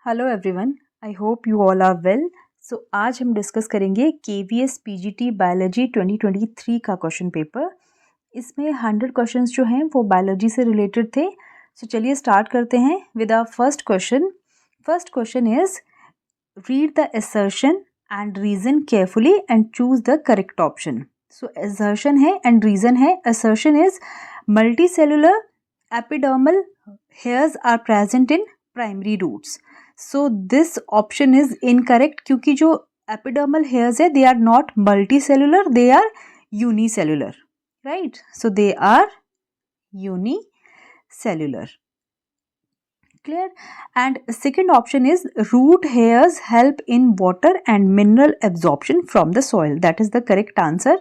Hello everyone, I hope you all are well. So आज हम discuss करेंगे KVS PGT biology 2023 का question paper. इसमें 100 क्वेश्चंस जो हैं वो बायोलॉजी से रिलेटेड थे। सो चलिए स्टार्ट करते हैं with our first question. First question is read the assertion and reason carefully and choose the correct option. So assertion है एंड रीजन है। Assertion is multi cellular epidermal hairs are present in primary roots. So this option is incorrect क्योंकि जो epidermal hairs है they are not multi cellular, they are unicellular, right? So they are unicellular, clear? And second option is root hairs help in water and mineral absorption from the soil. That is the correct answer.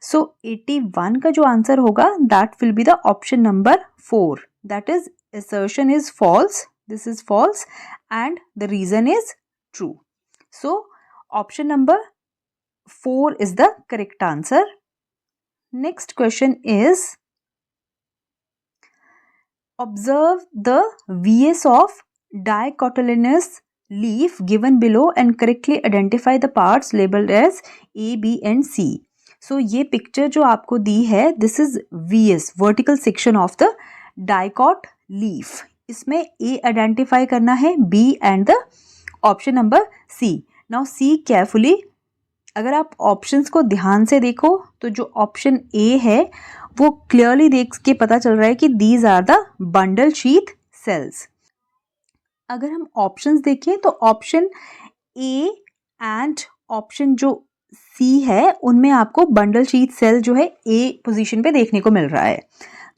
So 81 का जो answer होगा that will be the option number 4. That is assertion is false. This is false and the reason is true. So option number 4 is the correct answer. Next question is observe the VS of dicotyledonous leaf given below and correctly identify the parts labeled as A, B and C. So ये picture जो आपको दी है this is VS vertical section of the dicot leaf. इसमें A identify करना है, B and the option number C. Now see carefully. अगर आप options को ध्यान से देखो तो जो ऑप्शन ए है वो क्लियरली देख के पता चल रहा है कि these are the bundle sheath cells. अगर हम ऑप्शंस देखें तो ऑप्शन ए एंड ऑप्शन जो सी है उनमें आपको बंडल शीथ सेल जो है ए पोजीशन पे देखने को मिल रहा है,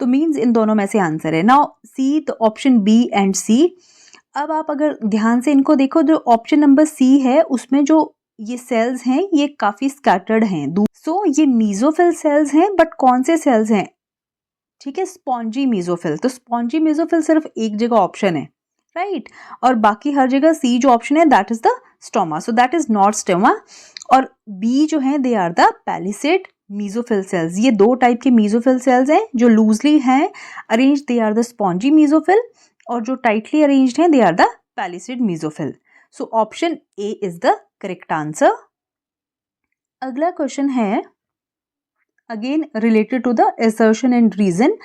तो मींस इन दोनों में से आंसर है। नाउ सी तो ऑप्शन बी एंड सी। अब आप अगर ध्यान से इनको देखो जो ऑप्शन नंबर सी है उसमें जो ये सेल्स हैं ये काफी स्कैटर्ड हैं। सो ये मीजोफिल सेल्स हैं, बट कौन से सेल्स हैं? ठीक है, स्पॉन्जी मीजोफिल। तो स्पॉन्जी मीजोफिल सिर्फ एक जगह ऑप्शन है, राइट? और बाकी हर जगह सी जो ऑप्शन है that is the stoma, so that is not stoma. और बी जो है they are the palisade mesophyll cells. ये दो टाइप के मीजोफिल सेल्स हैं, जो लूजली हैं arranged they are the spongy mesophyll, और जो टाइटली अरेंज्ड हैं they are the palisade mesophyll. So option A is the correct answer. अगला क्वेश्चन है again related to the assertion and reason.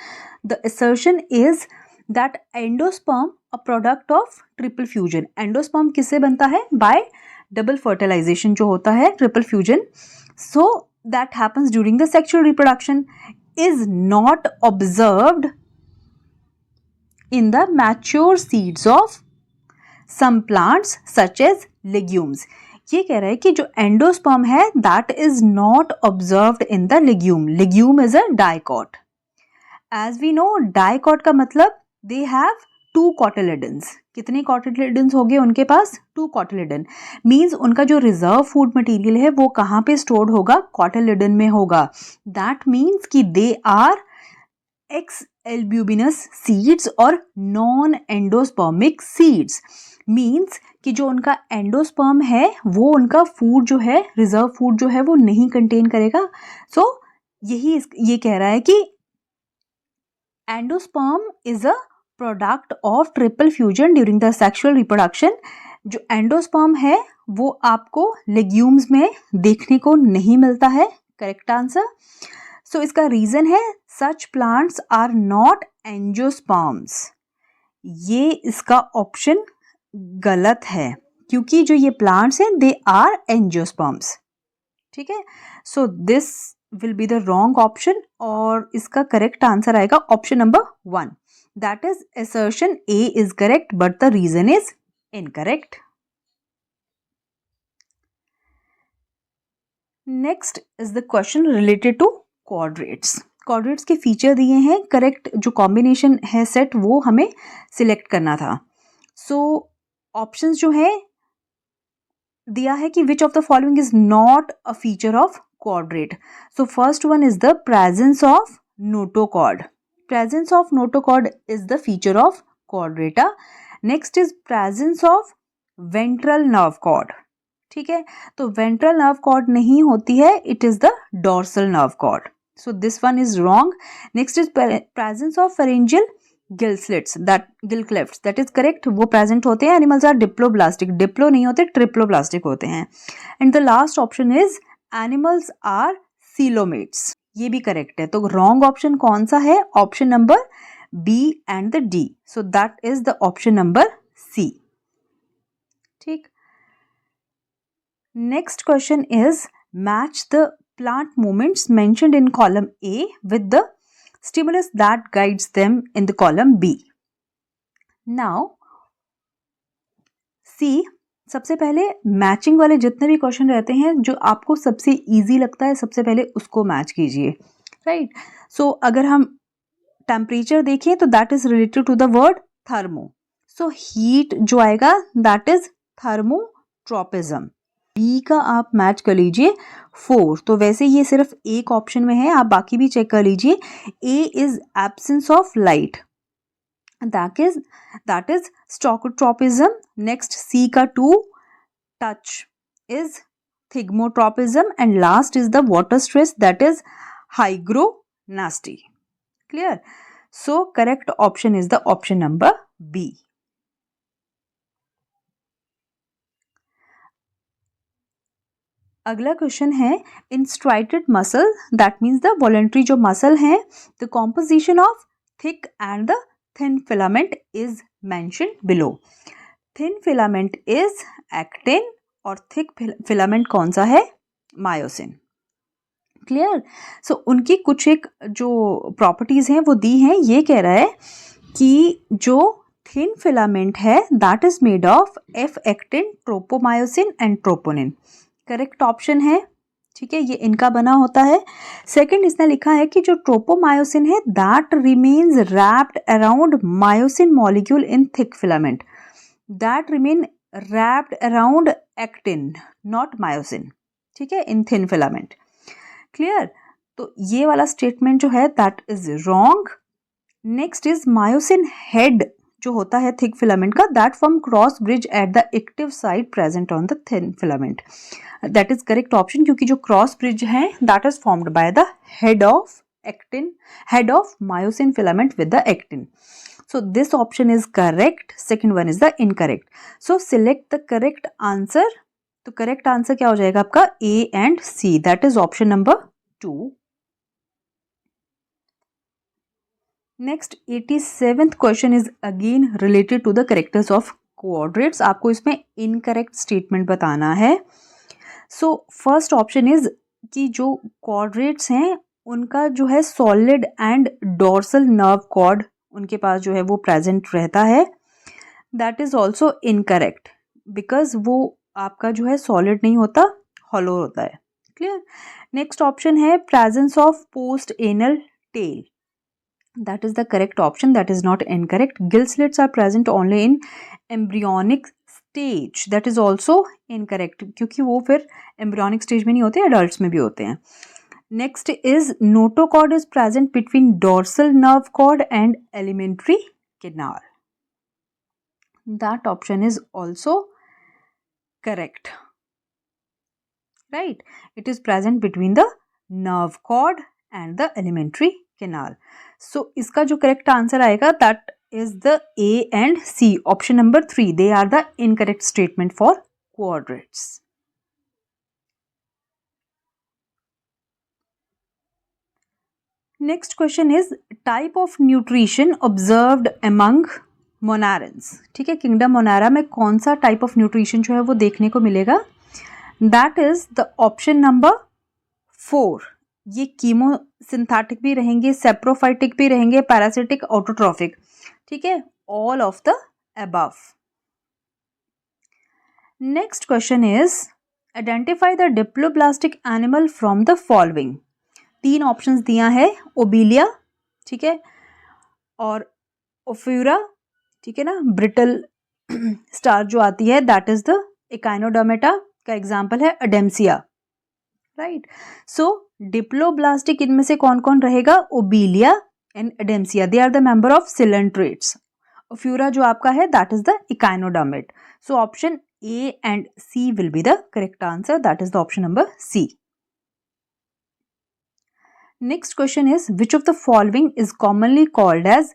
The assertion is that endosperm a product of triple fusion. Endosperm किससे बनता है? By double fertilization जो होता है, triple fusion. So that happens during the sexual reproduction is not observed in the mature seeds of some plants such as legumes. ये कह रहा है कि जो एंडोस्पर्म है that is not observed in the legume. Legume is a dicot. As we know dicot का मतलब they have 2 cotyledons. कितने कॉटिलेडन्स हो गए उनके पास? 2 कॉटिलेडन। मीन्स उनका जो रिजर्व फूड मटेरियल है वो कहाँ पे स्टोर्ड होगा? कॉटिलेडन में होगा। दैट मीन्स कि they are exalbuminous seeds और नॉन एंडोस्पर्मिक सीड्स। मीन्स कि जो उनका एंडोस्पर्म है वो उनका फूड जो है, रिजर्व फूड जो है वो नहीं कंटेन करेगा। सो ये कह रहा है कि endosperm is a product of triple fusion during the sexual reproduction. जो एंडोस्पर्म है वो आपको लेग्यूम्स में देखने को नहीं मिलता है। Correct answer. सो इसका रीजन है such plants are not angiosperms. ये इसका ऑप्शन गलत है क्योंकि जो ये प्लांट्स हैं दे आर एंजियोस्पर्म्स। ठीक है, so this will be the wrong option और इसका करेक्ट आंसर आएगा option number 1। That is assertion A is correct but the reason is incorrect. Next is the question related to quadrates. quadrates के feature दिए हैं, correct जो combination है set वो हमें सिलेक्ट करना था। सो ऑप्शंस जो है दिया है कि which of the following is not a feature of chordate. So first one is the presence of notochord. Presence of notochord is the feature of chordata. Next is presence of ventral nerve cord. ठीक है, तो ventral nerve cord नहीं होती है, it is the dorsal nerve cord. So this one is wrong. Next is presence of pharyngeal gill slits, that gill clefts, that is correct, वो present होते हैं. Animals are diploblastic, Diplo नहीं होते, triploblastic होते हैं. And the last option is animals are coelomates, ये भी correct है. तो रॉन्ग ऑप्शन कौन सा है? Option number B and the D. So that is the option number C. ठीक. Next question is match the plant movements mentioned in column A with the stimulus that guides them in the column B. Now, see, सबसे पहले matching वाले जितने भी question रहते हैं जो आपको सबसे इजी लगता है सबसे पहले उसको मैच कीजिए. राइट. सो अगर हम टेम्परेचर देखें तो that is related to the word thermo. So heat जो आएगा दैट इज थर्मोट्रोपिज्म. बी का आप मैच कर लीजिए 4. तो वैसे ये सिर्फ एक ऑप्शन में है, आप बाकी भी चेक कर लीजिए. A is absence of light, that is skototropism. Next C का 2 touch is thigmotropism and last is the water stress that is hygronasty. Clear. So correct option is the option number B. अगला question है in striated muscle, that means the voluntary जो muscle है, the composition of thick and the thin filament is mention below. Thin filament is actin और thick filament कौन सा है? Myosin. Clear. सो उनकी कुछ एक जो प्रॉपर्टीज हैं वो दी हैं. ये कह रहा है कि जो थिन फिलामेंट है that is made of F actin, tropomyosin and troponin. Correct option है. ठीक है, ये इनका बना होता है. सेकंड इसने लिखा है कि जो ट्रोपोमायोसिन है that remains wrapped around myosin molecule in thick filament, that remain wrapped around actin not myosin. ठीक है, इन थिन फिलामेंट. क्लियर. तो ये वाला स्टेटमेंट जो है that is wrong. Next is myosin head जो होता है थिक फिलामेंट का that form cross bridge at the active side present on the thin filament. That is correct option, क्योंकि जो क्रॉस ब्रिज है that is formed by the head of actin, head of myosin filament with the actin. So this option is correct. Second one is the incorrect. So select the correct answer. तो correct answer क्या हो जाएगा आपका? A and C. That is option number 2. Next 87th question is again related to the characters of quadrates. आपको इसमें incorrect statement बताना है. So first option is कि जो quadrates हैं उनका जो है solid and dorsal nerve cord उनके पास जो है वो प्रेजेंट रहता है. That is also incorrect because वो आपका जो है सॉलिड नहीं होता, हॉलो होता है. क्लियर. नेक्स्ट ऑप्शन है presence of post anal tail, that is the correct option, that is not incorrect. Gill slits are present only in embryonic stage, that is also incorrect क्योंकि वो फिर embryonic stage में नहीं होते, adult में भी होते हैं. Next is notochord is present between dorsal nerve cord and alimentary canal. That option is also correct. Right? It is present between the nerve cord and the alimentary canal. So इसका जो correct answer आएगा that is the A and C. Option number 3. They are the incorrect statement for quadrates. Next question is type of nutrition observed among monarans. ठीक है, kingdom मोनारा में कौन सा type of nutrition जो है वो देखने को मिलेगा? That is the option number 4. ये कीमोसिंथेटिक भी रहेंगे, सेप्रोफाइटिक भी रहेंगे, पैरासिटिक, ऑटोट्रॉफिक. ठीक है, all of the above. Next question is identify the diploblastic animal from the following. 3 options दिया है, ओबिलिया, ठीक है, और ओफ्यूरा, ठीक है ना, ब्रिटल स्टार जो आती है दैट इज द इकाइनोडर्मेटा का एग्जांपल है अडेम्सिया. राइट. सो डिप्लोब्लास्टिक इनमें से कौन कौन रहेगा? Obelia and Adamsia, they are the member of coelenterates. Ophiura जो आपका है that is the echinodermata. So option A and C will be the correct answer, that is the option number C. Next question is which of the following is commonly called as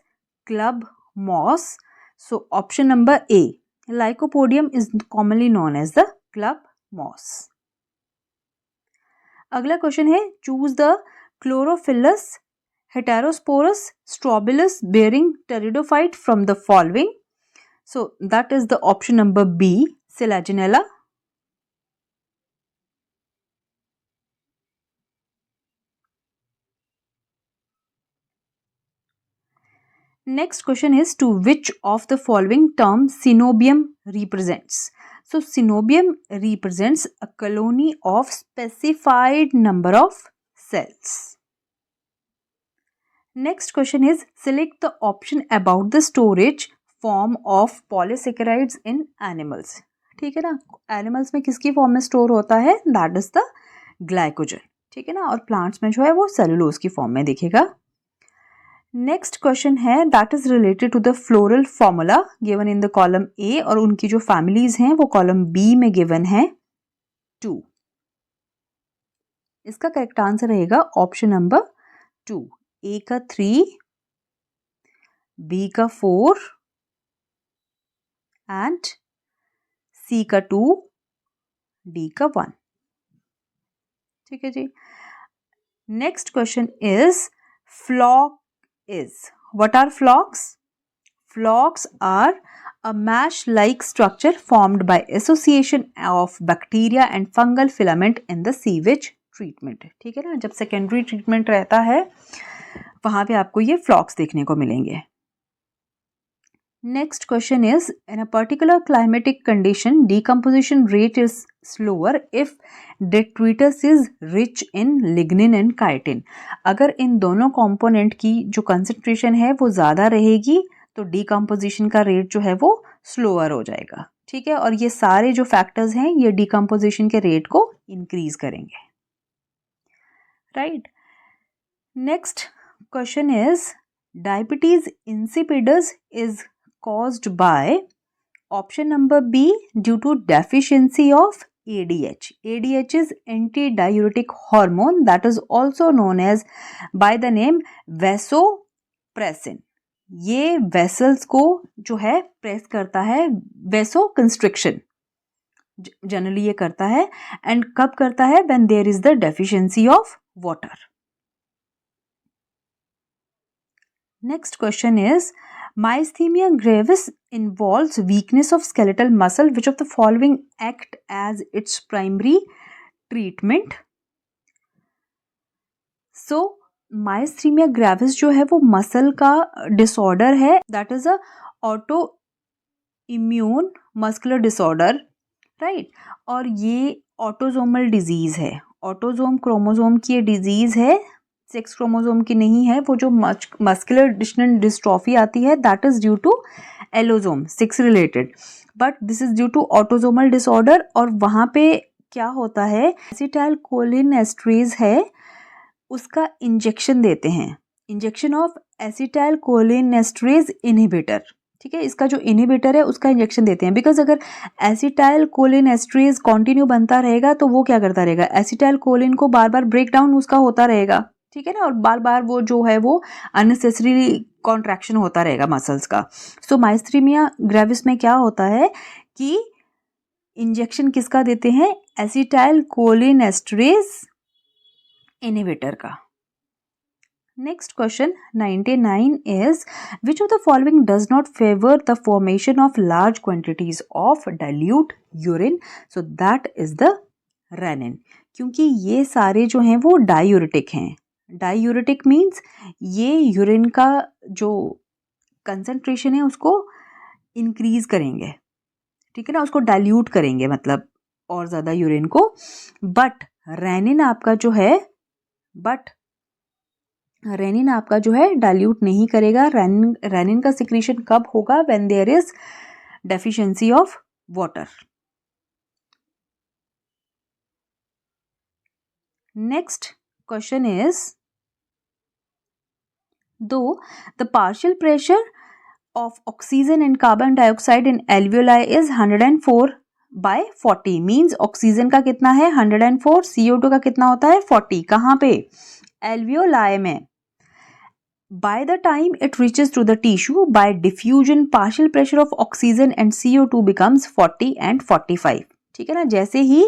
club moss. So option number A, Lycopodium is commonly known as the club moss. अगला question है, choose the chlorophyllous heterosporous strobilus bearing pteridophyte from the following. So that is the option number B, Selaginella. Next question is, to which of the following term synobium represents? So synobium represents a colony of specified number of cells. Next question is, select the option about the storage form of polysaccharides in animals. ठीक है ना, animals में किसकी form में store होता है? That is the glycogen. ठीक है ना, और प्लांट्स में जो है वो सेलुलोज की फॉर्म में दिखेगा. नेक्स्ट क्वेश्चन है, that is related to the floral formula given in the column A, और उनकी जो फैमिलीज हैं वो कॉलम बी में गिवन है 2. इसका करेक्ट आंसर रहेगा ऑप्शन नंबर 2. ए का 3, बी का 4 एंड सी का 2, डी का 1. ठीक है जी. Next question is, floc is, what are flocs? Flocs are a mesh-like structure formed by association of bacteria and fungal filament in the sewage treatment. ठीक है ना, जब सेकेंडरी ट्रीटमेंट रहता है वहां पे आपको ये फ्लॉक्स देखने को मिलेंगे. Next question is, in a particular climatic condition decomposition rate is slower if detritus is rich in lignin and chitin. अगर इन दोनों कंपोनेंट की जो कंसेंट्रेशन है वो ज़्यादा रहेगी तो डिकम्पोजिशन का रेट जो है वो स्लोअर हो जाएगा. ठीक है, और ये सारे जो फैक्टर्स हैं ये डिकम्पोजिशन के रेट को इंक्रीज करेंगे. Right. Next question is, diabetes insipidus is caused by option number B, due to deficiency of ADH. ADH is antidiuretic hormone that is also known as by the name vasopressin. ये vessels को जो है press करता है, वेसो constriction generally ये करता है. And कब करता है? When there is the deficiency of water. Next question is, myasthenia gravis involves weakness of skeletal muscle. Which of the following act as its primary treatment? So myasthenia gravis जो है वो muscle का disorder है. That is a auto immune muscular disorder. Right. और ये autosomal disease है. Autosome chromosome की ये डिजीज है, सेक्स क्रोमोजोम की नहीं है. वो जो मस्कुलर डिस्ट्रॉफी आती है that is due to allosome 6 related, but this is due auto autosomal disorder. और वहाँ पे क्या होता है, एसिटाइल कोलिन एस्ट्रेज है उसका इंजेक्शन देते हैं, injection of acetyl choline esterase inhibitor. ठीक है, इसका जो इनहिबिटर है उसका इंजेक्शन देते हैं. बिकॉज अगर एसिटाइल कोलिन एस्ट्रेज कॉन्टिन्यू बनता रहेगा तो वो क्या करता रहेगा, एसिटाइल कोलिन को बार बार ब्रेक डाउन उसका होता रहेगा. ठीक है ना, और बार बार वो जो है वो अननेसेसरी कॉन्ट्रैक्शन होता रहेगा मसल्स का. सो माइस्थीनिया ग्रेविस में क्या होता है कि इंजेक्शन किसका देते हैं, एसिटाइल कोलिन एस्ट्रेज इनहिबिटर का. Next question 99 is, which of the following does not favour the formation of large quantities of dilute urine? So that is the renin. क्योंकि ये सारे जो हैं वो डायूरेटिक हैं. डायूरेटिक मीन्स ये यूरिन का जो कंसंट्रेशन है उसको इंक्रीज करेंगे. ठीक है ना, उसको डाइल्यूट करेंगे, मतलब और ज़्यादा यूरिन को. बट रेनिन आपका जो है डाइल्यूट नहीं करेगा. रेनिन का सिक्रीशन कब होगा, when there is deficiency of water. Next question is, though the partial pressure of oxygen and carbon dioxide in alveoli is 104/40, means oxygen का कितना है 104, CO2 का कितना होता है 40. कहाँ पे, एल्वियोलाई में. By the time it reaches to the tissue, by diffusion, partial pressure of oxygen and CO2 becomes 40 and 45. ठीक है ना, जैसे ही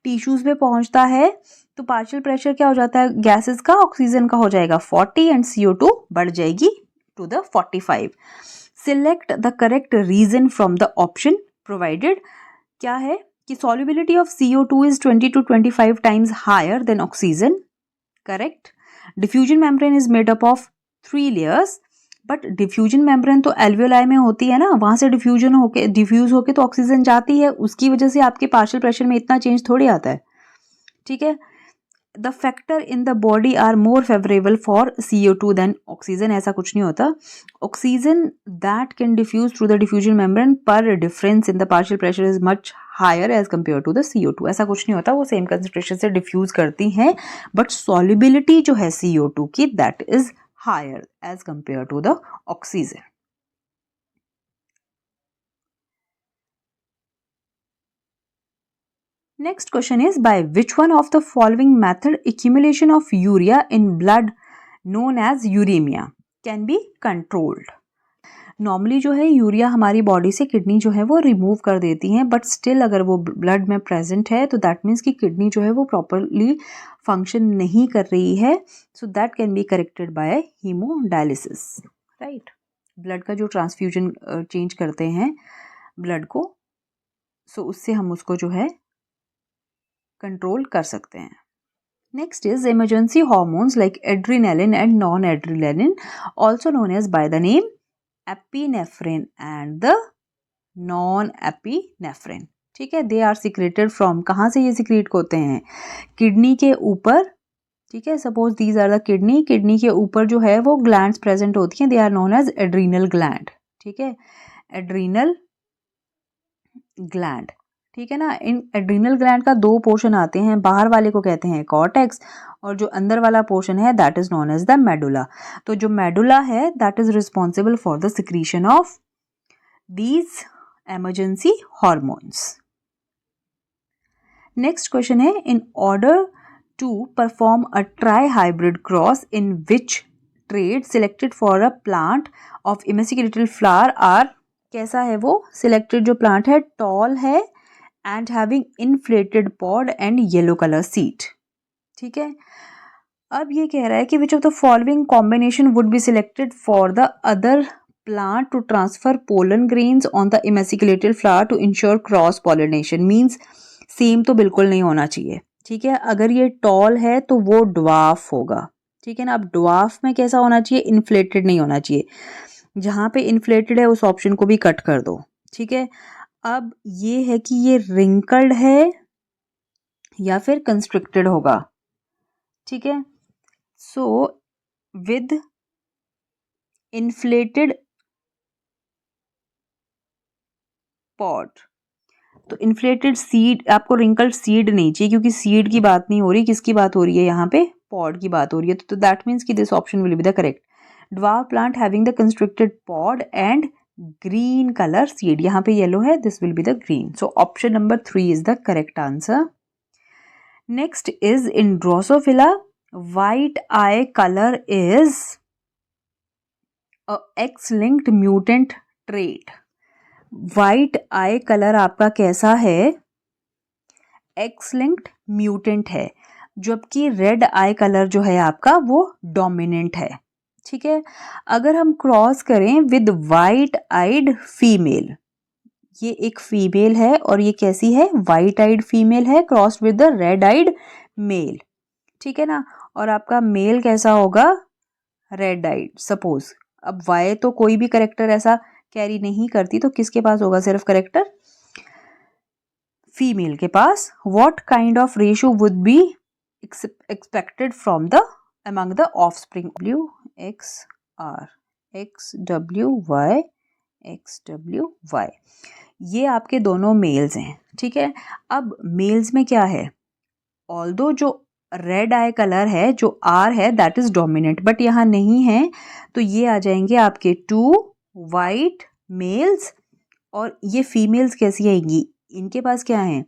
टिश्यूज पे पहुंचता है तो पार्शियल प्रेशर क्या हो जाता है गैसेस का, ऑक्सीजन का हो जाएगा 40 एंड CO2 बढ़ जाएगी to the 45. Select the correct reason from the option provided. क्या है कि solubility of CO2 is 20 to 25 times higher than oxygen. Correct. Diffusion membrane is made up of 3 layers. But diffusion membrane तो alveoli में होती है ना, वहाँ से डिफ्यूज होके तो ऑक्सीजन जाती है, उसकी वजह से आपके पार्शियल प्रेशर में इतना चेंज थोड़ी आता है. ठीक है. The factor in the body are more favourable for CO2 than oxygen. ऐसा कुछ नहीं होता. Oxygen that can diffuse through the diffusion membrane पर difference in the partial pressure is much higher as compare to the CO2. ऐसा कुछ नहीं होता, वो सेम कंसंट्रेशन से डिफ्यूज करती हैं, बट सॉल्युबिलिटी जो है CO2 की that is higher as compared to the oxygen. Next question is, by which one of the following method accumulation of urea in blood known as uremia can be controlled? Normally जो है urea हमारी body से kidney जो है वो remove कर देती हैं, बट स्टिल अगर वो ब्लड में प्रेजेंट है तो दैट मीन्स कि किडनी जो है वो प्रॉपरली फंक्शन नहीं कर रही है. सो that can be corrected bye haemodialysis. Right. Blood का जो ट्रांसफ्यूजन चेंज करते हैं ब्लड को, सो उससे हम उसको जो है कंट्रोल कर सकते हैं. Next is emergency hormones like adrenaline and non adrenaline also known as by the name epinephrine and the non epinephrine. ठीक है. दे आर सिक्रेटेड फ्रॉम, कहाँ से ये सिक्रेट होते हैं? किडनी के ऊपर. ठीक है. Suppose these are the kidney के ऊपर जो है वो ग्लैंड्स प्रेजेंट होती हैं, they are known as adrenal gland. ठीक है. Adrenal gland. ठीक है ना. इन एड्रीनल ग्लैंड का 2 पोर्शन आते हैं, बाहर वाले को कहते हैं कॉर्टेक्स और जो अंदर वाला पोर्शन है that is known as the medulla. तो जो मेडुला है that is responsible for the secretion of these emergency hormones. Next question है, in order to perform a tri-hybrid cross in which trait selected for a plant of emaciated flower are, कैसा है वो selected जो plant है, tall है and having inflated pod and yellow color seed. ठीक है. अब ये कह रहा है कि which of the following combination would be selected for the other plant to transfer pollen grains on the emasculated flower to ensure cross pollination. Means same तो बिल्कुल नहीं होना चाहिए. ठीक है. अगर ये टॉल है तो वो ड्वार्फ होगा. ठीक है ना. अब ड्वार्फ में कैसा होना चाहिए? इन्फ्लेटेड नहीं होना चाहिए. जहाँ पे इन्फ्लेटेड है उस ऑप्शन को भी कट कर दो. ठीक है. अब ये है कि ये रिंकल्ड है या फिर कंस्ट्रिक्टेड होगा. ठीक है. सो विद इन्फ्लेटेड पॉड, तो इन्फ्लेटेड सीड, आपको रिंकल्ड सीड नहीं चाहिए क्योंकि सीड की बात नहीं हो रही. किसकी बात हो रही है यहाँ पे? पॉड की बात हो रही है. तो दैट मीन्स कि this option will be the correct. Dwarf plant having the constricted pod and green colour seed. यहाँ पे येलो है, this will be the green. So option number 3 is the correct answer. Next is in Drosophila white I colour is a X-linked mutant trait. White I colour आपका कैसा है? X-linked mutant है, जबकि red आई colour जो है आपका वो dominant है. ठीक है. अगर हम क्रॉस करें विद वाइट आइड फीमेल, ये एक फीमेल है और ये कैसी है? वाइट आइड फीमेल है cross with the red eyed male. ठीक है ना. और आपका मेल कैसा होगा? Red eyed. सपोज अब वाई तो कोई भी करेक्टर ऐसा कैरी नहीं करती, तो किसके पास होगा सिर्फ करेक्टर? फीमेल के पास. What kind of ratio would be expected from the among the offspring? XR XWY XWY. ये आपके दोनों मेल्स हैं. ठीक है. अब मेल्स में क्या है? ऑल्दो जो रेड आई कलर है जो R है दैट इज डोमिनेंट, बट यहाँ नहीं है, तो ये आ जाएंगे आपके 2 वाइट मेल्स. और ये फीमेल्स कैसी आएंगी? इनके पास क्या है?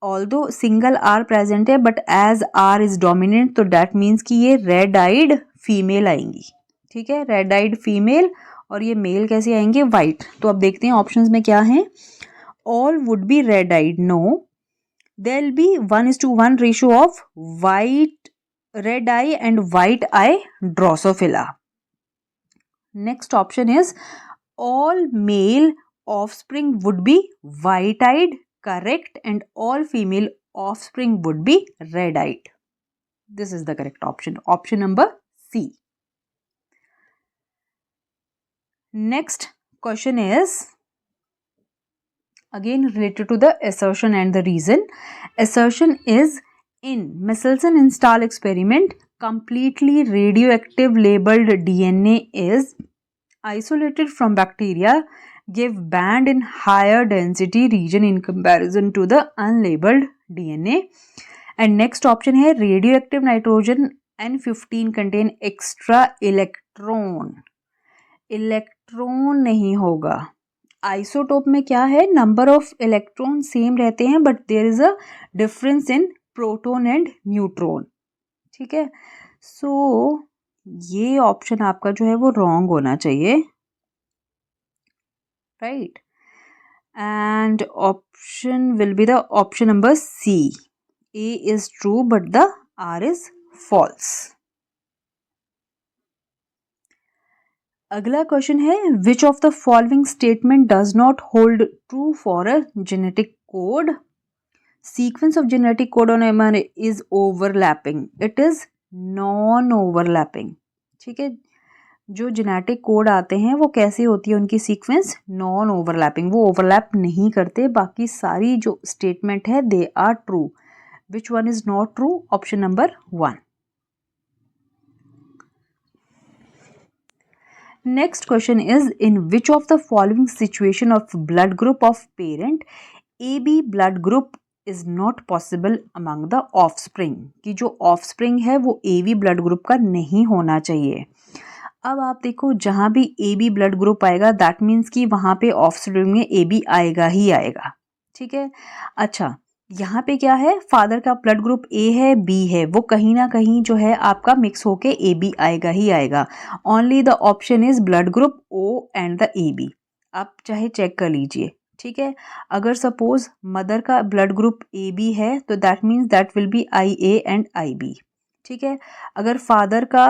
ऑल्दो सिंगल R प्रेजेंट है but as R is dominant, तो दैट मीन्स कि ये रेड आइड फीमेल आएंगी. ठीक है, रेड आइड फीमेल, और ये मेल कैसे आएंगे, वाइट। तो अब देखते हैं ऑप्शंस में क्या है। All would be red eyed, no, there will be 1:1 ratio of white red eye and white eye drosophila. Next option is all male offspring would be white-eyed, correct, and all female offspring would be red-eyed. This is the correct option. Option number C. Next question is again related to the assertion and the reason. Assertion is in Michelson install experiment, completely radioactive labeled DNA is isolated from bacteria, give band in higher density region in comparison to the unlabeled DNA. And next option है radioactive nitrogen N15 contain extra electron. Electron नहीं होगा। Isotope में क्या है, number of electron same रहते हैं but there is a difference in proton and neutron. ठीक है, सो ये ऑप्शन आपका जो है वो रॉन्ग होना चाहिए, right. And option will be the option number C, A is true but the R is false. अगला क्वेश्चन है which of the following statement does not hold true for a genetic code. Sequence of genetic code on mRNA is overlapping, it is non overlapping. ठीक है, जो genetic code आते हैं वो कैसे होती है उनकी सीक्वेंस, नॉन ओवरलैपिंग, वो ओवरलैप नहीं करते। बाकी सारी जो स्टेटमेंट है they are true. Which one is not true, option number 1। Next question is in which of the following situation of blood group of parent AB blood group is not possible among the offspring, कि जो offspring है वो AB blood group का नहीं होना चाहिए। अब आप देखो जहाँ भी AB ब्लड ग्रुप आएगा दैट मीन्स कि वहाँ पे ऑफस्प्रिंग में AB आएगा ही आएगा। ठीक है, अच्छा यहाँ पे क्या है, फादर का ब्लड ग्रुप A है B है, वो कहीं ना कहीं जो है आपका मिक्स होके AB आएगा ही आएगा। Only the option is blood group O and the AB। आप चाहे चेक कर लीजिए। ठीक है, अगर सपोज मदर का ब्लड ग्रुप AB है तो that means that will be IA and IB। ठीक है, अगर फादर का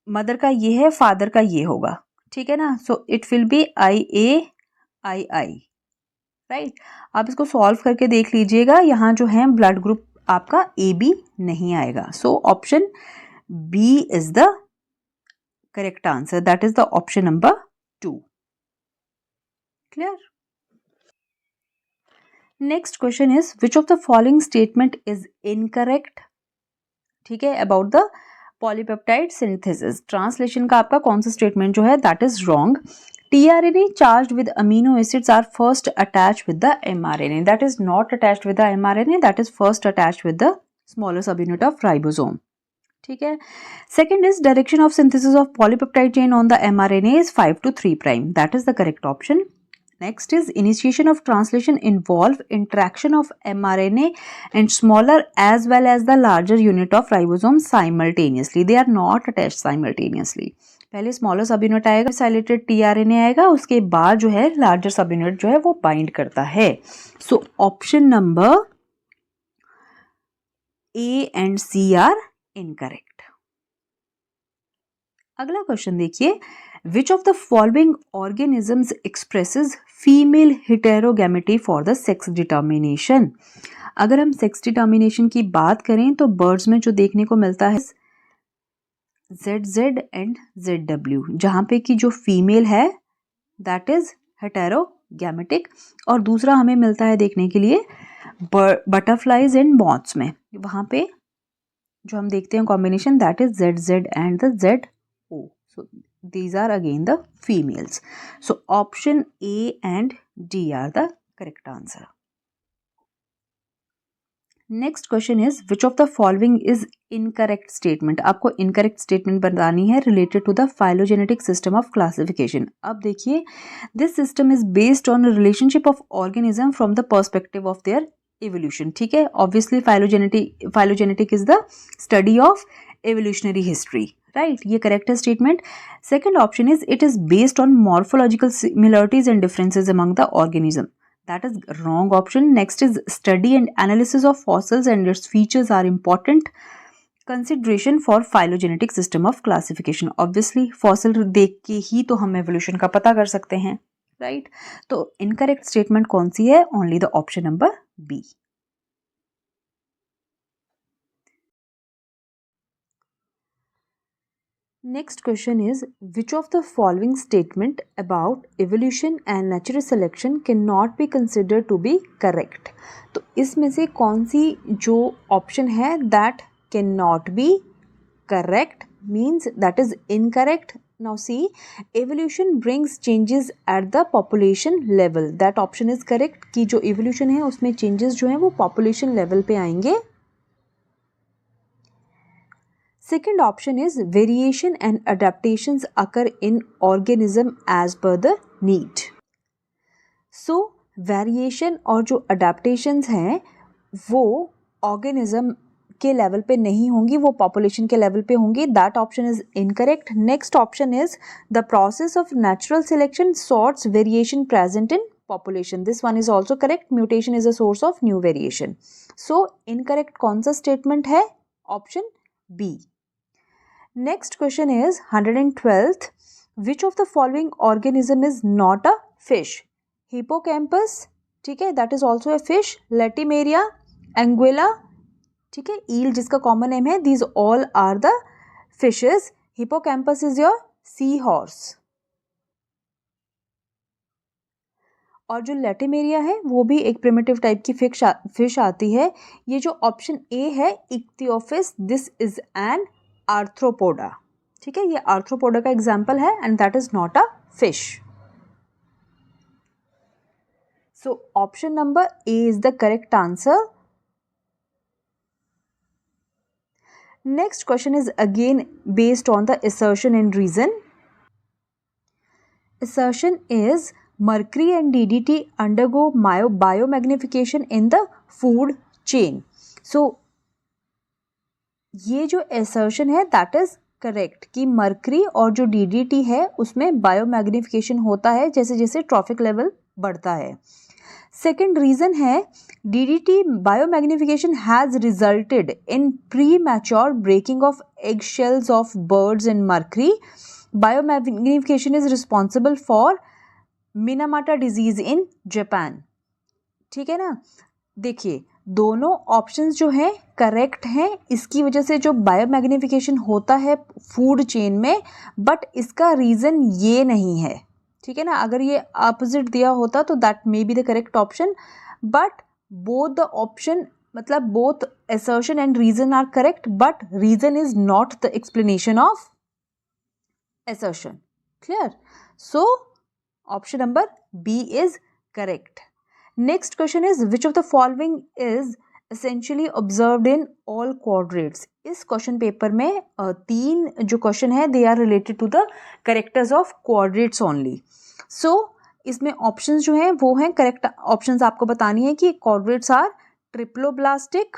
मदर का ये है, फादर का ये होगा। ठीक है ना, so it will be IA II, right. आप इसको सॉल्व करके देख लीजिएगा, यहाँ जो है ब्लड ग्रुप आपका AB नहीं आएगा। So option B is the correct answer, that is the option number 2। Clear. Next question is which of the following statement is incorrect. ठीक है, about the polypeptide synthesis, translation का आपका कौन सा statement जो है that is wrong. tRNA charged with amino acids are first attached with the mRNA, that is not attached with the mRNA, that is first attached with the smaller subunit of ribosome. ठीक है, second is direction of synthesis of polypeptide chain on the mRNA is 5 to 3 prime, that is the correct option. Next is initiation of translation involve interaction of mRNA and smaller as well as the larger unit of ribosome simultaneously, they are not attached simultaneously. पहले smaller सब unit आएगा, साइलेटेड tRNA आएगा, उसके बाद जो है larger सब unit जो है वो बाइंड करता है। So option number A and C are incorrect. अगला क्वेश्चन देखिए, which of the following organisms expresses female heterogamety for the sex determination. अगर हम सेक्स डिटर्मिनेशन की बात करें तो बर्ड्स में जो देखने को मिलता है ZZ एंड ZW, जहाँ पे कि जो फीमेल है दैट इज हेटेरोगैमेटिक, और दूसरा हमें मिलता है देखने के लिए बटरफ्लाइज एंड मॉथ्स में, वहाँ पे जो हम देखते हैं combination that is ZZ and the ZO, so these are again the females. So option A and D are the correct answer. Next question is which of the following is incorrect statement. आपको incorrect statement बतानी है related to the phylogenetic system of classification. अब देखिए, this system is based on relationship of organism from the perspective of their evolution. ठीक है, obviously phylogenetic is the study of evolutionary history, right? ये correct है statement. Second option is it is based on morphological similarities and differences among the organism. That is wrong option. Next is study and analysis of fossils and its features are important consideration for phylogenetic system of classification. Obviously fossil देख के ही तो हम evolution का पता कर सकते हैं, right? तो incorrect statement कौन सी है? Only the option number B. Next question is which of the following statement about evolution and natural selection cannot be considered to be correct? तो इसमें से कौन सी जो option है that cannot be correct means that is incorrect. Now see, evolution brings changes at the population level. That option is correct कि जो evolution है उसमें changes जो हैं वो population level पे आएंगे. Second option is variation and adaptations occur in organism as per the need. So variation और जो adaptations हैं वो organism के level पे नहीं होंगी, वो population के level पे होंगी. That option is incorrect. Next option is the process of natural selection sorts variation present in population. This one is also correct. Mutation is a source of new variation. So incorrect कौन सा statement है? Option B. Next question is 112th. Which of the following organism is not a fish? Hippocampus, ठीक है, that is also a fish. Latimeria, Anguilla, ठीक है, eel जिसका common name है. These all are the fishes. Hippocampus is your seahorse. और जो लैटिमेरिया है वो भी एक प्रिमिटिव टाइप की फिश आती है. ये जो ऑप्शन ए है Ichthyophis, this is an arthropoda, ठीक है, ये आर्थ्रोपोडा का एग्जाम्पल है and that is not a fish. So option number A is the correct answer. Next question is again based on the assertion and reason. Assertion is mercury and DDT undergo biomagnification in the food chain. So ये जो assertion है that is correct कि mercury और जो DDT है उसमें biomagnification होता है जैसे जैसे trophic level बढ़ता है. Second reason है DDT biomagnification has resulted in premature breaking of eggshells of birds in mercury. Biomagnification is responsible for Minamata disease in Japan. ठीक है ना. देखिए दोनों ऑप्शंस जो हैं करेक्ट हैं, इसकी वजह से जो बायोमैग्निफिकेशन होता है फूड चेन में, बट इसका रीज़न ये नहीं है, ठीक है ना. अगर ये अपोजिट दिया होता तो that may be the correct option, but both the option मतलब both assertion and reason are correct, but reason is not the explanation of assertion. Clear? So option number B is correct. Next question is which of the following is essentially observed in all quadrates? इस question paper में तीन जो क्वेश्चन है they are related to the characters of quadrates only. So इसमें options जो हैं वो हैं करेक्ट ऑप्शंस आपको बतानी है कि quadrates are triploblastic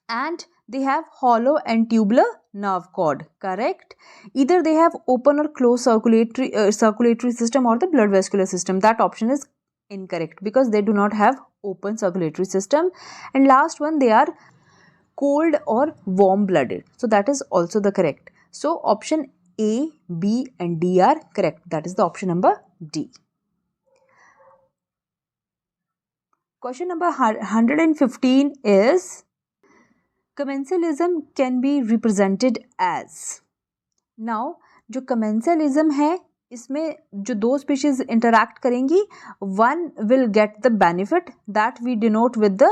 and they have hollow and tubular nerve cord. Correct. Either they have open or closed circulatory system or the blood vascular system. That option is incorrect because they do not have open circulatory system. And last one, they are cold or warm blooded. So that is also the correct. So option A, B and D are correct. That is the option number D. Question number 115 is commensalism can be represented as. Now जो commensalism है इसमें जो दो species interact करेंगी, one will get the benefit that we denote with the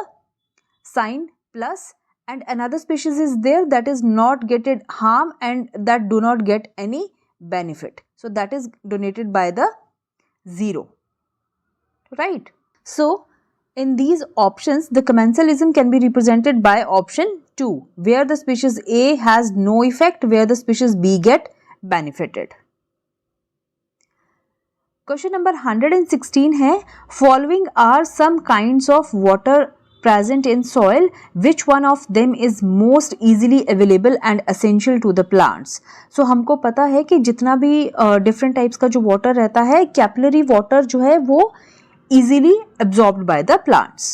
sign plus, and another species is there that is not getted harm and that do not get any benefit. So that is denoted by the 0, right? So in these options, the commensalism can be represented by option 2, where the species A has no effect, where the species B get benefited. Question number 116 है following are some kinds of water present in soil, which one of them is most easily available and essential to the plants? So हमको पता है कि जितना भी different types का जो water रहता है, capillary water जो है वो easily absorbed by the plants.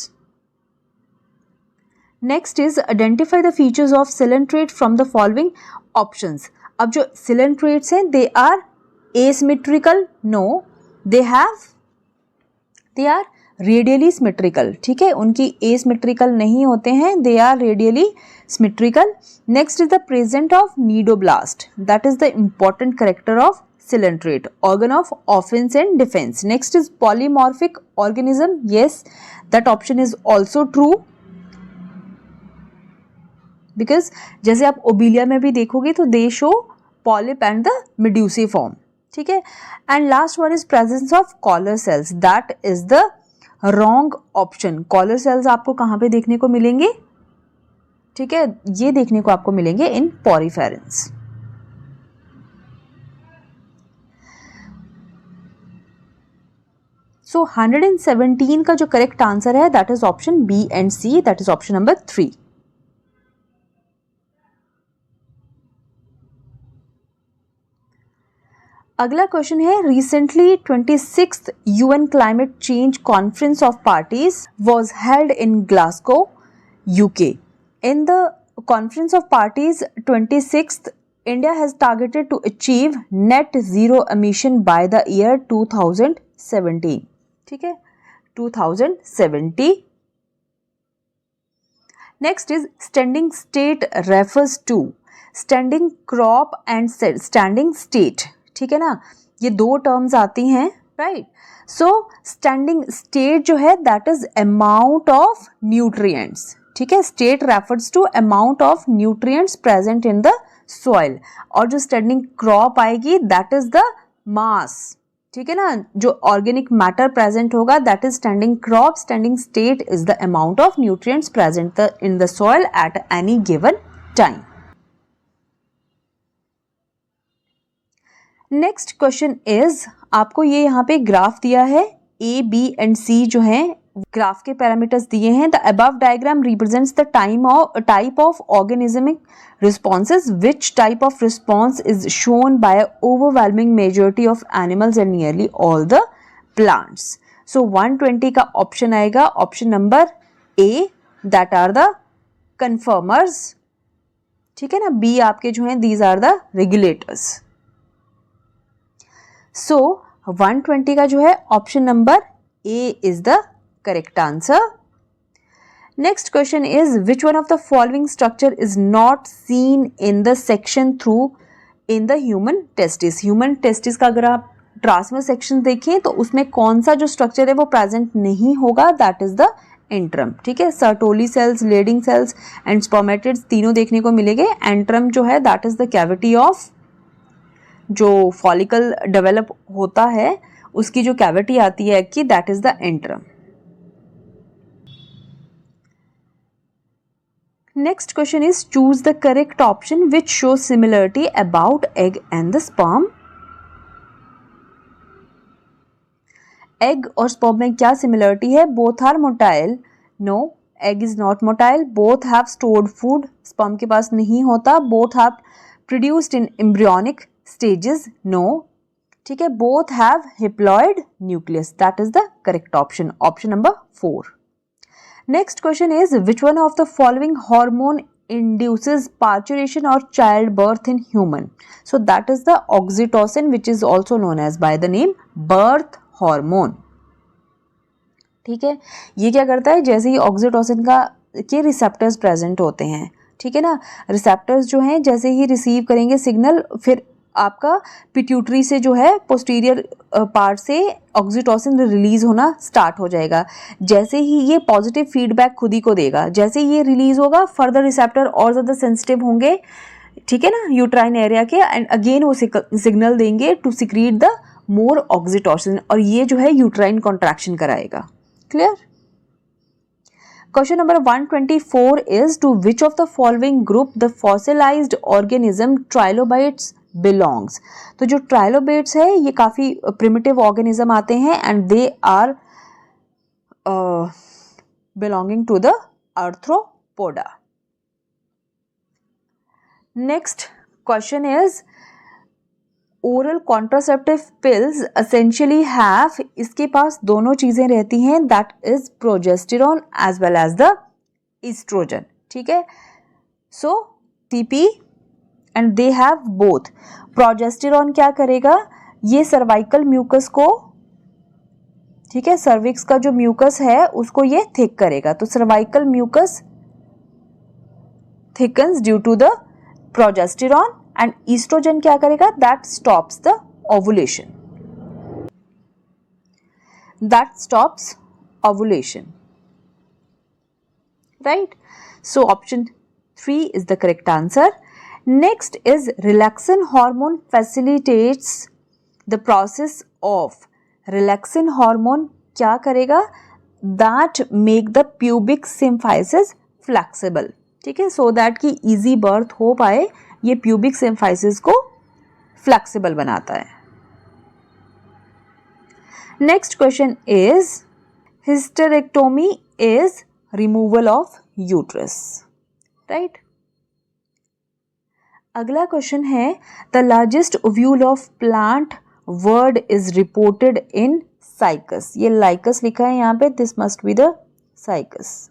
Next is identify the features of coelenterate from the following options. अब जो coelentrates हैं, they are asymmetrical, no, they are radially symmetrical. ठीक है, उनकी एसिमेट्रिकल नहीं होते हैं, they are radially symmetrical. Next is the present of cnidoblast, that is the important character of coelenterate, organ of offense and defense. Next is polymorphic organism. Yes, that option is also true, because जैसे आप Obelia में भी देखोगे तो they show polyp and the medusae form. ठीक है, and last one is presence of collar cells, that is the wrong option. Collar cells आपको कहाँ पे देखने को मिलेंगे? ठीक है, ये देखने को आपको मिलेंगे इन पॉरीफेरेंस. सो 117 का जो करेक्ट आंसर है that is option B and C, that is option number 3. अगला क्वेश्चन है, recently 26th UN climate change conference of parties was held in Glasgow, UK. In the conference of parties 26th, India has targeted to achieve net zero emission by the year 2017. ठीक है, 2070. Next is standing state refers to standing crop and standing state. ठीक है ना, ये दो terms आती हैं, right. सो standing state जो है that is amount of nutrients. ठीक है, state refers to amount of nutrients present in the soil. और जो स्टैंडिंग क्रॉप आएगी दैट इज द मास. ठीक है ना, जो ऑर्गेनिक मैटर प्रेजेंट होगा that is standing crop. Standing state is the amount of nutrients present in the soil at any given time. Next question is, आपको ये यहाँ पे ग्राफ दिया है, ए बी एंड सी जो है ग्राफ के पैरामीटर्स दिए हैं. The above diagram represents the type of organismic responses. Which type of response is shown by overwhelming majority of animals and nearly all the plants. So 120 का option आएगा option number A, that are the conformers. ठीक है ना, B आपके जो हैं these are the regulators. So 120 का जो है option number A is the correct answer. Next question is, which one of the following structure is not seen in the section through in the human testis. Human testis का अगर आप transverse section देखें तो उसमें कौन सा जो structure है वो प्रेजेंट नहीं होगा, दैट इज द एंट्रम. ठीक है, Sertoli cells, Leydig cells and spermatids तीनों देखने को मिलेंगे. एंट्रम जो है that is the cavity of, जो फॉलिकल डेवलप होता है उसकी जो कैविटी आती है कि that is the antrum. Next question is, choose the correct option which show similarity about egg and the sperm. Egg और स्पर्म में क्या सिमिलरिटी है? Both are motile. No, egg is not motile. Both have stored food, sperm के पास नहीं होता. Both have produced in embryonic stages, no. ठीक है, both have haploid nucleus, that is the correct option, option number 4. Next question is, which one of the following hormone induces parturition or childbirth in human? So that is the oxytocin, which is also known as by the name birth hormone. ठीक है, ये क्या करता है, जैसे ही oxytocin का के receptors present होते हैं, ठीक है ना, रिसेप्टर्स जो हैं जैसे ही रिसीव करेंगे सिग्नल, फिर आपका पिट्यूटरी से जो है पोस्टीरियर पार्ट से ऑक्सीटोसिन रिलीज होना स्टार्ट हो जाएगा. जैसे ही ये पॉजिटिव फीडबैक खुद ही को देगा, जैसे ही ये रिलीज होगा फर्दर रिसेप्टर और ज़्यादा सेंसिटिव होंगे, ठीक है ना, यूट्राइन एरिया के, एंड अगेन वो सिग्नल देंगे to secrete the more oxytocin, और ये जो है यूट्राइन कॉन्ट्रैक्शन कराएगा. Clear? Question number 124 is, to which of the following group the fossilized organism trilobites belongs? तो जो trilobites है ये काफ़ी primitive organism आते हैं and they are belonging to the arthropoda. Next question is oral contraceptive pills essentially have, इसके पास दोनों चीजें रहती हैं, that is progesterone as well as the estrogen. ठीक है, so TP and they have both. Progesterone क्या करेगा, ये सर्वाइकल म्यूकस को, ठीक है, सर्विक्स का जो म्यूकस है उसको ये थिक करेगा, तो cervical mucus thickens due to the progesterone, and oestrogen क्या करेगा, that stops the ovulation, right? So option 3 is the correct answer. Next is relaxin hormone facilitates the process of, relaxin hormone क्या करेगा, that make the pubic symphysis flexible, ठीक है, so that कि easy birth हो पाए, ये pubic symphysis को flexible बनाता है. Next question is hysterectomy is removal of uterus, right? अगला क्वेश्चन है the largest ovule of plant word is reported in cycas, ये लाइकस लिखा है यहाँ पे, this must be the cycas,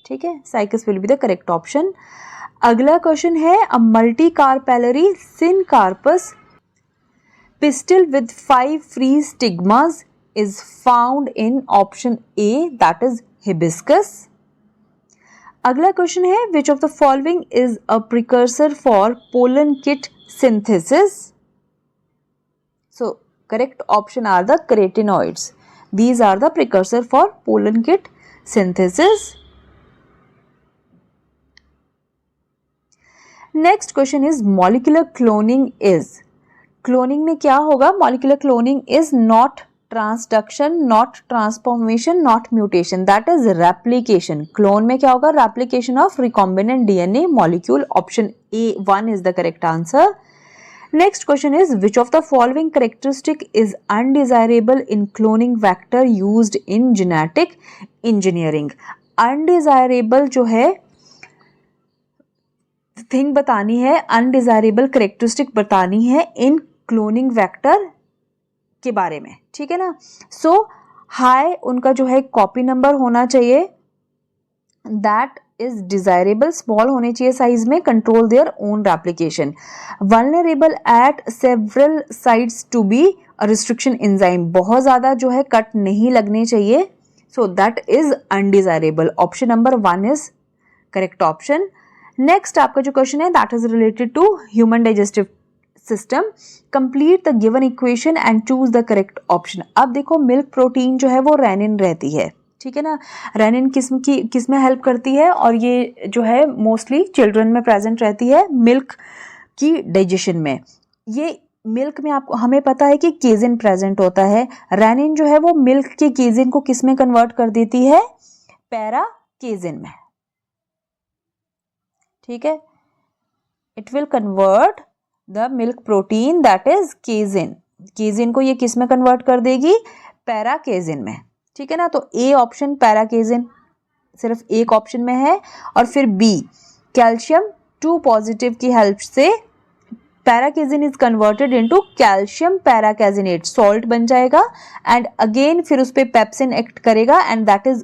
ठीक है, cycas will be the correct option. अगला क्वेश्चन है a multi carpellary syncarpous pistil with 5 free stigmas is found in option A, that is hibiscus. अगला क्वेश्चन है which of the following is a precursor for pollen kit synthesis. So correct option are the carotenoids. These are the precursor for pollen kit synthesis. Next question is molecular cloning is. Cloning में क्या होगा? Molecular cloning is not transduction, not transformation, not mutation. That is replication. Clone में क्या होगा? Replication of recombinant DNA molecule. Option A1 is the correct answer. Next question is which of the following characteristic is undesirable in cloning vector used in genetic engineering. Undesirable जो है thing बतानी है, undesirable characteristic बतानी है इन cloning vector के बारे में, ठीक है ना. So हाई उनका जो है कॉपी नंबर होना चाहिए, that is desirable, स्मॉल होने चाहिए साइज में, control their own replication, vulnerable at several sites to be restriction enzyme, बहुत ज़्यादा जो है कट नहीं लगने चाहिए, so that is undesirable. Option number 1 is correct option. Next आपका जो क्वेश्चन है that is related to human digestive system. Complete the given equation and choose the correct option. अब देखो मिल्क प्रोटीन जो है वो रेनिन रहती है, ठीक है ना. रेनिन किस में हेल्प करती है, और ये जो है मोस्टली चिल्ड्रन में प्रेजेंट रहती है मिल्क की डाइजेशन में. ये मिल्क में आपको हमें पता है कि केजिन प्रेजेंट होता है, रेनिन जो है वो मिल्क के केजिन को किस में कन्वर्ट कर देती है, पैरा केजिन में, ठीक है. It will convert the milk protein that is casein, casein को ये किस में कन्वर्ट कर देगी, पैरा केजिन में, ठीक है ना. तो ए ऑप्शन पैराकेजिन सिर्फ एक ऑप्शन में है, और फिर बी कैल्शियम 2 पॉजिटिव की हेल्प से paracasein is converted into calcium paracaseinate, salt बन जाएगा, एंड अगेन फिर उस पर पेप्सिन एक्ट करेगा, and that is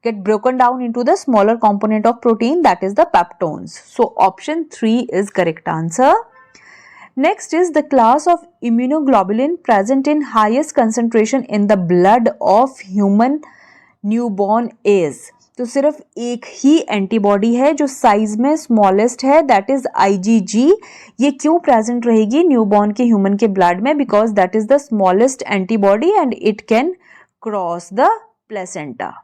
get broken down into the smaller component of protein, that is the peptones. So option 3 is correct answer. Next is the class of immunoglobulin present in highest concentration in the blood of human newborn is. तो सिर्फ एक ही antibody है जो size में smallest है, that is IgG. ये क्यों present रहेगी न्यूबॉर्न के ह्यूमन के ब्लड में, because that is the smallest antibody and it can cross the placenta.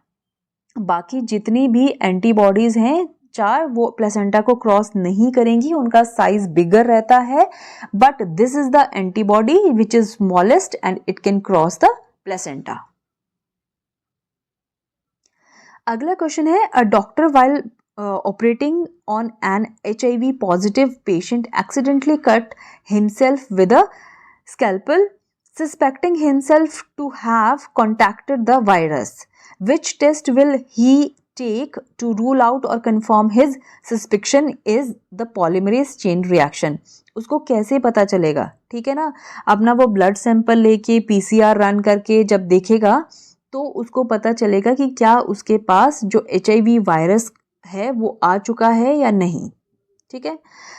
बाकी जितनी भी एंटीबॉडीज हैं 4 वो प्लेसेंटा को क्रॉस नहीं करेंगी, उनका साइज बिगर रहता है, but this is the antibody which is smallest and it can cross the placenta. अगला क्वेश्चन है a doctor while operating on an HIV positive patient accidentally cut himself with a scalpel suspecting himself to have contacted the virus. Which test will he take to rule out or confirm his suspicion is the polymerase chain reaction. उसको कैसे पता चलेगा, ठीक है ना, अपना वो blood sample लेके PCR रन करके जब देखेगा तो उसको पता चलेगा कि क्या उसके पास जो HIV वायरस है वो आ चुका है या नहीं, ठीक है.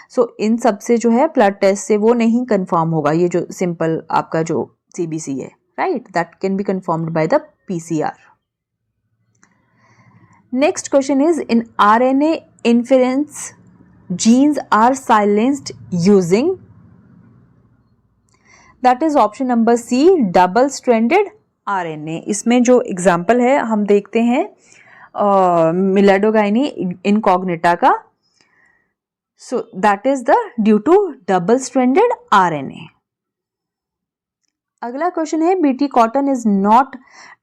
सो इन सब से जो है ब्लड टेस्ट से वो नहीं कंफर्म होगा, ये जो सिंपल आपका जो CBC है, right, that can B confirmed by the PCR. Next question is in RNA inference genes are silenced using, that is option number C, double stranded RNA. इसमें जो एग्जाम्पल है हम देखते हैं मिलाडोगाइनी इनकॉग्निटा का. So that is the due to double stranded RNA. अगला question है BT cotton is not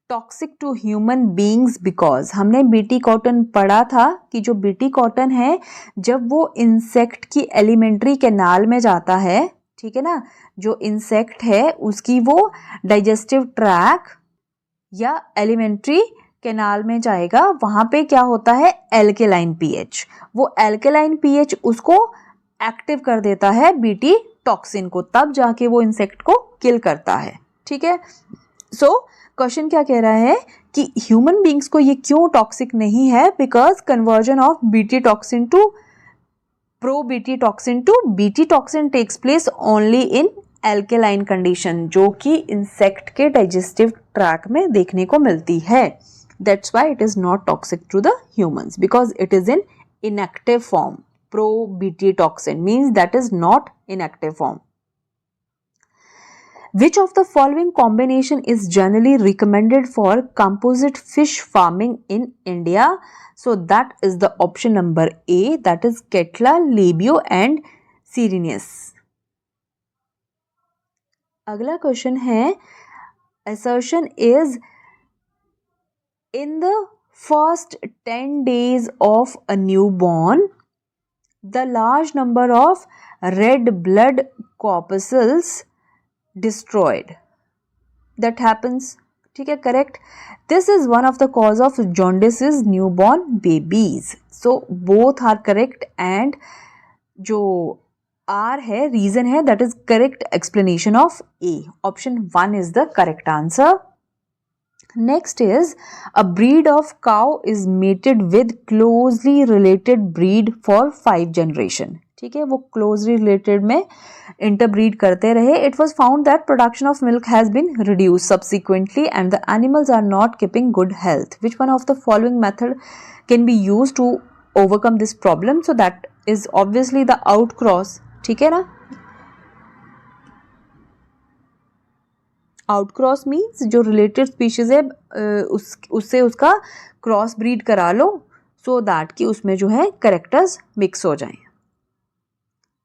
toxic to human beings because. हमने BT cotton पढ़ा था कि जो BT cotton है जब वो इंसेक्ट की एलिमेंट्री कैनाल में जाता है, ठीक है ना, जो इंसेक्ट है उसकी वो डाइजेस्टिव ट्रैक या एलिमेंट्री कैनाल में जाएगा, वहां पे क्या होता है एल्केलाइन पीएच. वो एल्केलाइन पीएच उसको एक्टिव कर देता है बीटी टॉक्सिन को, तब जाके वो इंसेक्ट को किल करता है, ठीक है. सो क्वेश्चन क्या कह रहा है कि ह्यूमन बींग्स को ये क्यों टॉक्सिक नहीं है, because conversion of Bt toxin to pro Bt toxin to Bt toxin takes place only in alkaline condition, जो कि इंसेक्ट के डाइजेस्टिव ट्रैक में देखने को मिलती है. That's why it is not toxic to the humans, because it is in inactive form. Pro-BT toxin means that is not inactive form. Which of the following combination is generally recommended for composite fish farming in India? So that is the option number A, that is Ketla, Labio and Sireneus. अगला question है, assertion is in the first 10 days of a newborn, the large number of red blood corpuscles destroyed. That happens, ठीक है, correct. This is one of the cause of jaundice is newborn babies. So both are correct and जो R है reason है, that is correct explanation of A. Option 1 is the correct answer. Next is a breed of cow is mated with closely related breed for 5 generation. ठीक है, वो closely related में interbreed करते रहे. It was found that production of milk has been reduced subsequently and the animals are not keeping good health. Which one of the following method can be used to overcome this problem? So that is obviously the outcross. ठीक है ना, आउटक्रॉस means जो related species है उससे उसका cross breed करा लो, so that कि उसमें जो है कैरेक्टर्स मिक्स हो जाएं,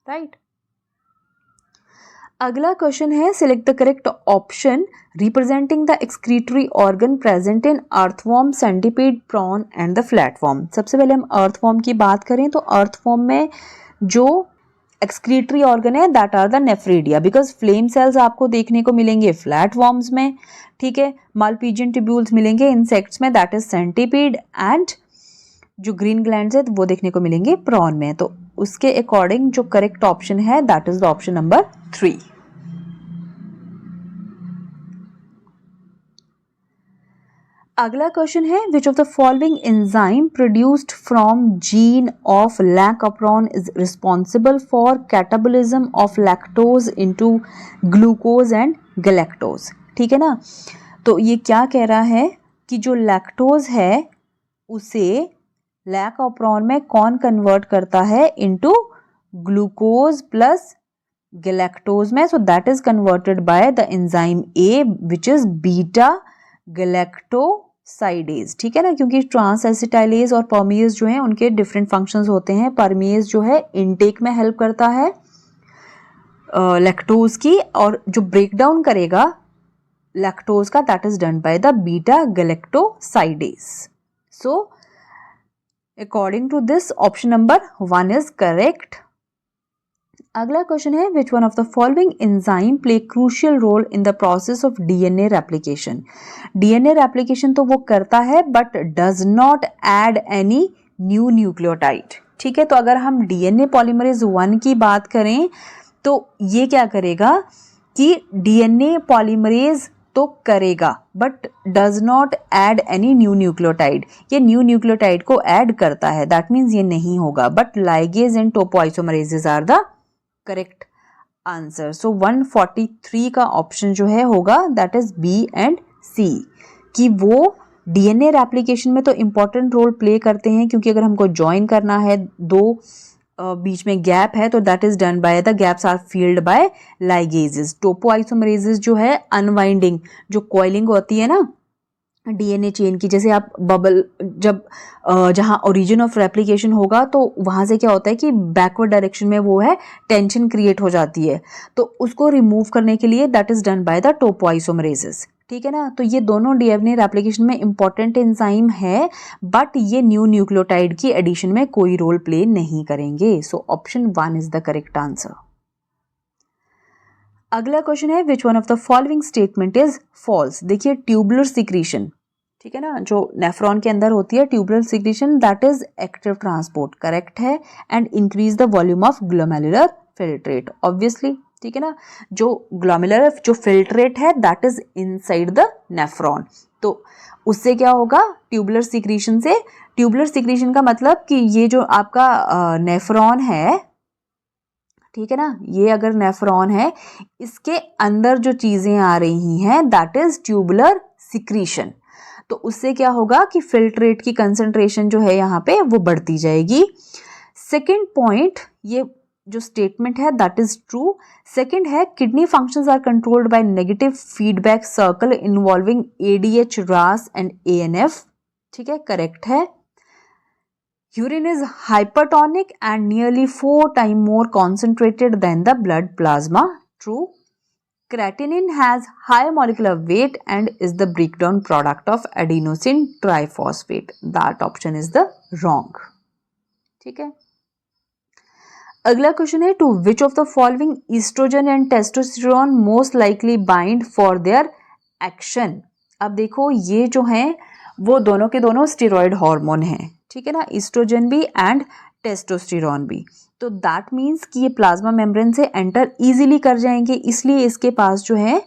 राइट. अगला क्वेश्चन है, select the correct option representing the excretory organ present in earthworm, centipede, prawn and the flatworm. सबसे पहले हम अर्थवॉर्म की बात करें तो अर्थवॉर्म में जो एक्सक्रीटरी ऑर्गन है that are the nephridia, because flame cells आपको देखने को मिलेंगे फ्लैट वॉर्म्स में, ठीक है. मालपीजियन ट्यूब्यूल्स मिलेंगे इंसेक्ट्स में, दैट इज सेंटीपीड, एंड जो ग्रीन ग्लैंड्स है वो देखने को मिलेंगे प्रॉन में. तो उसके अकॉर्डिंग जो करेक्ट ऑप्शन है that is the option number 3. अगला क्वेश्चन है, which of the following enzyme produced from gene of lac operon is responsible for catabolism of lactose into glucose and galactose. ठीक है ना, तो ये क्या कह रहा है कि जो लैक्टोज है उसे लैकोप्रोन में कौन कन्वर्ट करता है इनटू ग्लूकोज प्लस गैलेक्टोज में. सो that is converted by the enzyme A which is beta galactosidase. ठीक है ना, क्योंकि ट्रांस एसिटाइलेज और परमिएज जो है उनके डिफरेंट फंक्शंस होते हैं. परमिएज जो है इनटेक में हेल्प करता है लैक्टोज की, और जो ब्रेक डाउन करेगा लैक्टोज का that is done by the beta galactosidase. So according to this option number 1 is correct. अगला क्वेश्चन है which one of the following enzyme play crucial role in the process of DNA replication. DNA replication तो वो करता है but does not add any new nucleotide. ठीक है, तो अगर हम डीएनए पॉलीमरेज 1 की बात करें तो ये क्या करेगा कि डीएनए पॉलीमरेज तो करेगा but does not add any new nucleotide. ये न्यू न्यूक्लियोटाइड को ऐड करता है, दैट मीन्स ये नहीं होगा। But ligase and topoisomerases are the correct answer. So 143 का ऑप्शन जो है होगा that is B and C, कि वो डीएनए रेप्लिकेशन में तो इंपॉर्टेंट रोल प्ले करते हैं, क्योंकि अगर हमको ज्वाइन करना है, दो बीच में गैप है, तो that is done by the gaps are filled by ligases. Topoisomerases जो है अनवाइंडिंग, जो कॉइलिंग होती है ना डीएनए चेन की, जैसे आप बबल जब जहाँ ओरिजिन ऑफ रेप्लिकेशन होगा तो वहाँ से क्या होता है कि बैकवर्ड डायरेक्शन में वो है टेंशन क्रिएट हो जाती है, तो उसको रिमूव करने के लिए that is done by the topoisomerases. ठीक है ना, तो ये दोनों डीएनए रेप्लिकेशन में इंपॉर्टेंट एंजाइम है बट ये न्यू न्यूक्लियोटाइड की एडिशन में कोई रोल प्ले नहीं करेंगे। So option 1 is the correct answer. अगला क्वेश्चन है which one of the following statement is false. देखिए ट्यूबुलर सिक्रीशन, ठीक है ना, जो नेफ्रॉन के अंदर होती है tubular secretion, that is active transport, correct है। And increase the volume of glomerular filtrate, obviously, ठीक है ना, जो ग्लोमेरुलर जो फिल्ट्रेट है that is inside the nephron, तो उससे क्या होगा ट्यूबुलर सिक्रीशन से। ट्यूबुलर सिक्रीशन का मतलब कि ये जो आपका नेफ्रॉन है, ठीक है ना, ये अगर नेफ्रॉन है इसके अंदर जो चीजें आ रही हैं दैट इज ट्यूबुलर सिक्रीशन, तो उससे क्या होगा कि फिल्ट्रेट की कंसंट्रेशन जो है यहाँ पे वो बढ़ती जाएगी। सेकंड पॉइंट, ये जो स्टेटमेंट है दैट इज ट्रू। सेकंड है kidney functions are controlled by negative feedback circle involving ADH, RAS and ANF, ठीक है, करेक्ट है। Urine is hypertonic and nearly 4 times more concentrated than the blood plasma. True. Creatinine has high molecular weight and is the breakdown product of adenosine triphosphate. That option is the wrong. ठीक है, अगला question है two which of the following estrogen and testosterone most likely bind for their action. अब देखो ये जो हैं वो दोनों के दोनों स्टेरॉयड हार्मोन हैं, ठीक है ना, ईस्ट्रोजन भी एंड टेस्टोस्टेरोन भी, तो दैट मीन्स कि ये प्लाज्मा मेम्ब्रेन से एंटर इजीली कर जाएंगे, इसलिए इसके पास जो है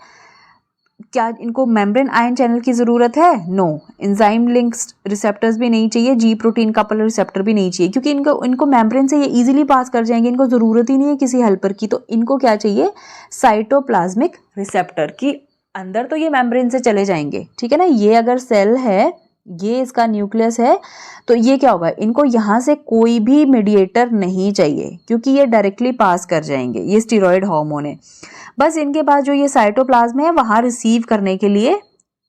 क्या इनको मेम्ब्रेन आयन चैनल की ज़रूरत है? नो। एंजाइम लिंक्स रिसेप्टर्स भी नहीं चाहिए, जी प्रोटीन कपल रिसेप्टर भी नहीं चाहिए, क्योंकि इनको मेम्ब्रेन से ये इजीली पास कर जाएंगे, इनको ज़रूरत ही नहीं है किसी हेल्पर की। तो इनको क्या चाहिए? साइटोप्लाज्मिक रिसेप्टर की अंदर, तो ये मेम्ब्रेन से चले जाएंगे, ठीक है ना। ये अगर सेल है, ये इसका न्यूक्लियस है, तो ये क्या होगा, इनको यहाँ से कोई भी मीडिएटर नहीं चाहिए, क्योंकि ये डायरेक्टली पास कर जाएंगे, ये स्टेरॉयड हार्मोन है। बस इनके पास जो ये साइटोप्लाज्म है वहाँ रिसीव करने के लिए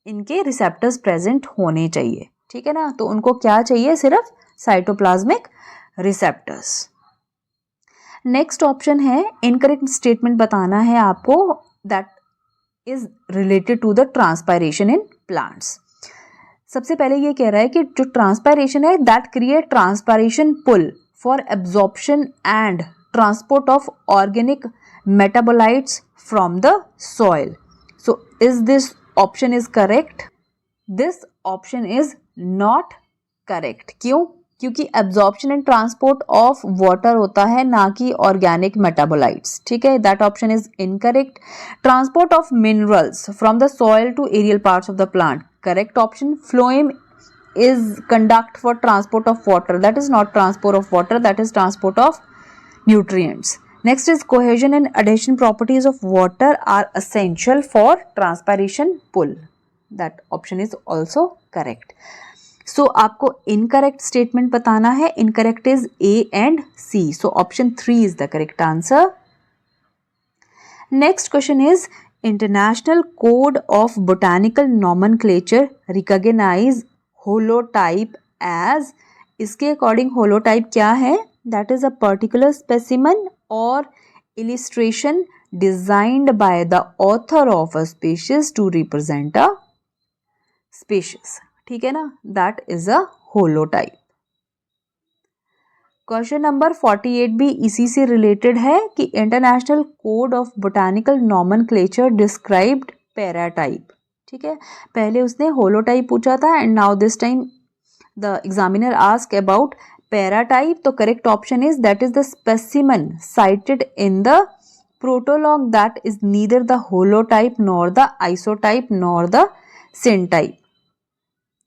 इनके रिसेप्टर्स प्रेजेंट होने चाहिए, ठीक है ना। तो उनको क्या चाहिए? सिर्फ साइटोप्लाज्मिक रिसेप्टर्स। नेक्स्ट ऑप्शन है इनकरेक्ट स्टेटमेंट बताना है आपको, that is related to the transpiration in plants. सबसे पहले ये कह रहा है कि जो ट्रांसपायरेशन है that create transpiration pull for absorption and transport of organic metabolites from the soil. So is this option is correct? This option is not correct. क्यों? क्योंकि absorption and transport of water होता है, ना कि organic metabolites, ठीक है। That option is incorrect. Transport of minerals from the soil to aerial parts of the plant, correct option. Phloem is conduct for transport of water, that is not transport of water, that is transport of nutrients. Next is cohesion and adhesion properties of water are essential for transpiration pull, that option is also correct. So आपको incorrect statement बताना है, incorrect is A and C, so option 3 is the correct answer. Next question is International Code of Botanical Nomenclature recognize holotype as, इसके according holotype क्या है? That is a particular specimen or illustration designed by the author of a species to represent a species, ठीक है ना, that is a holotype. Question number 48 भी इसी से related है कि international code of botanical nomenclature described paratype. ठीक है, पहले उसने होलोटाइप पूछा था and now this time the examiner ask about paratype. तो correct option is that is the specimen cited in the protolog that is neither the holotype nor the isotype nor the syntype।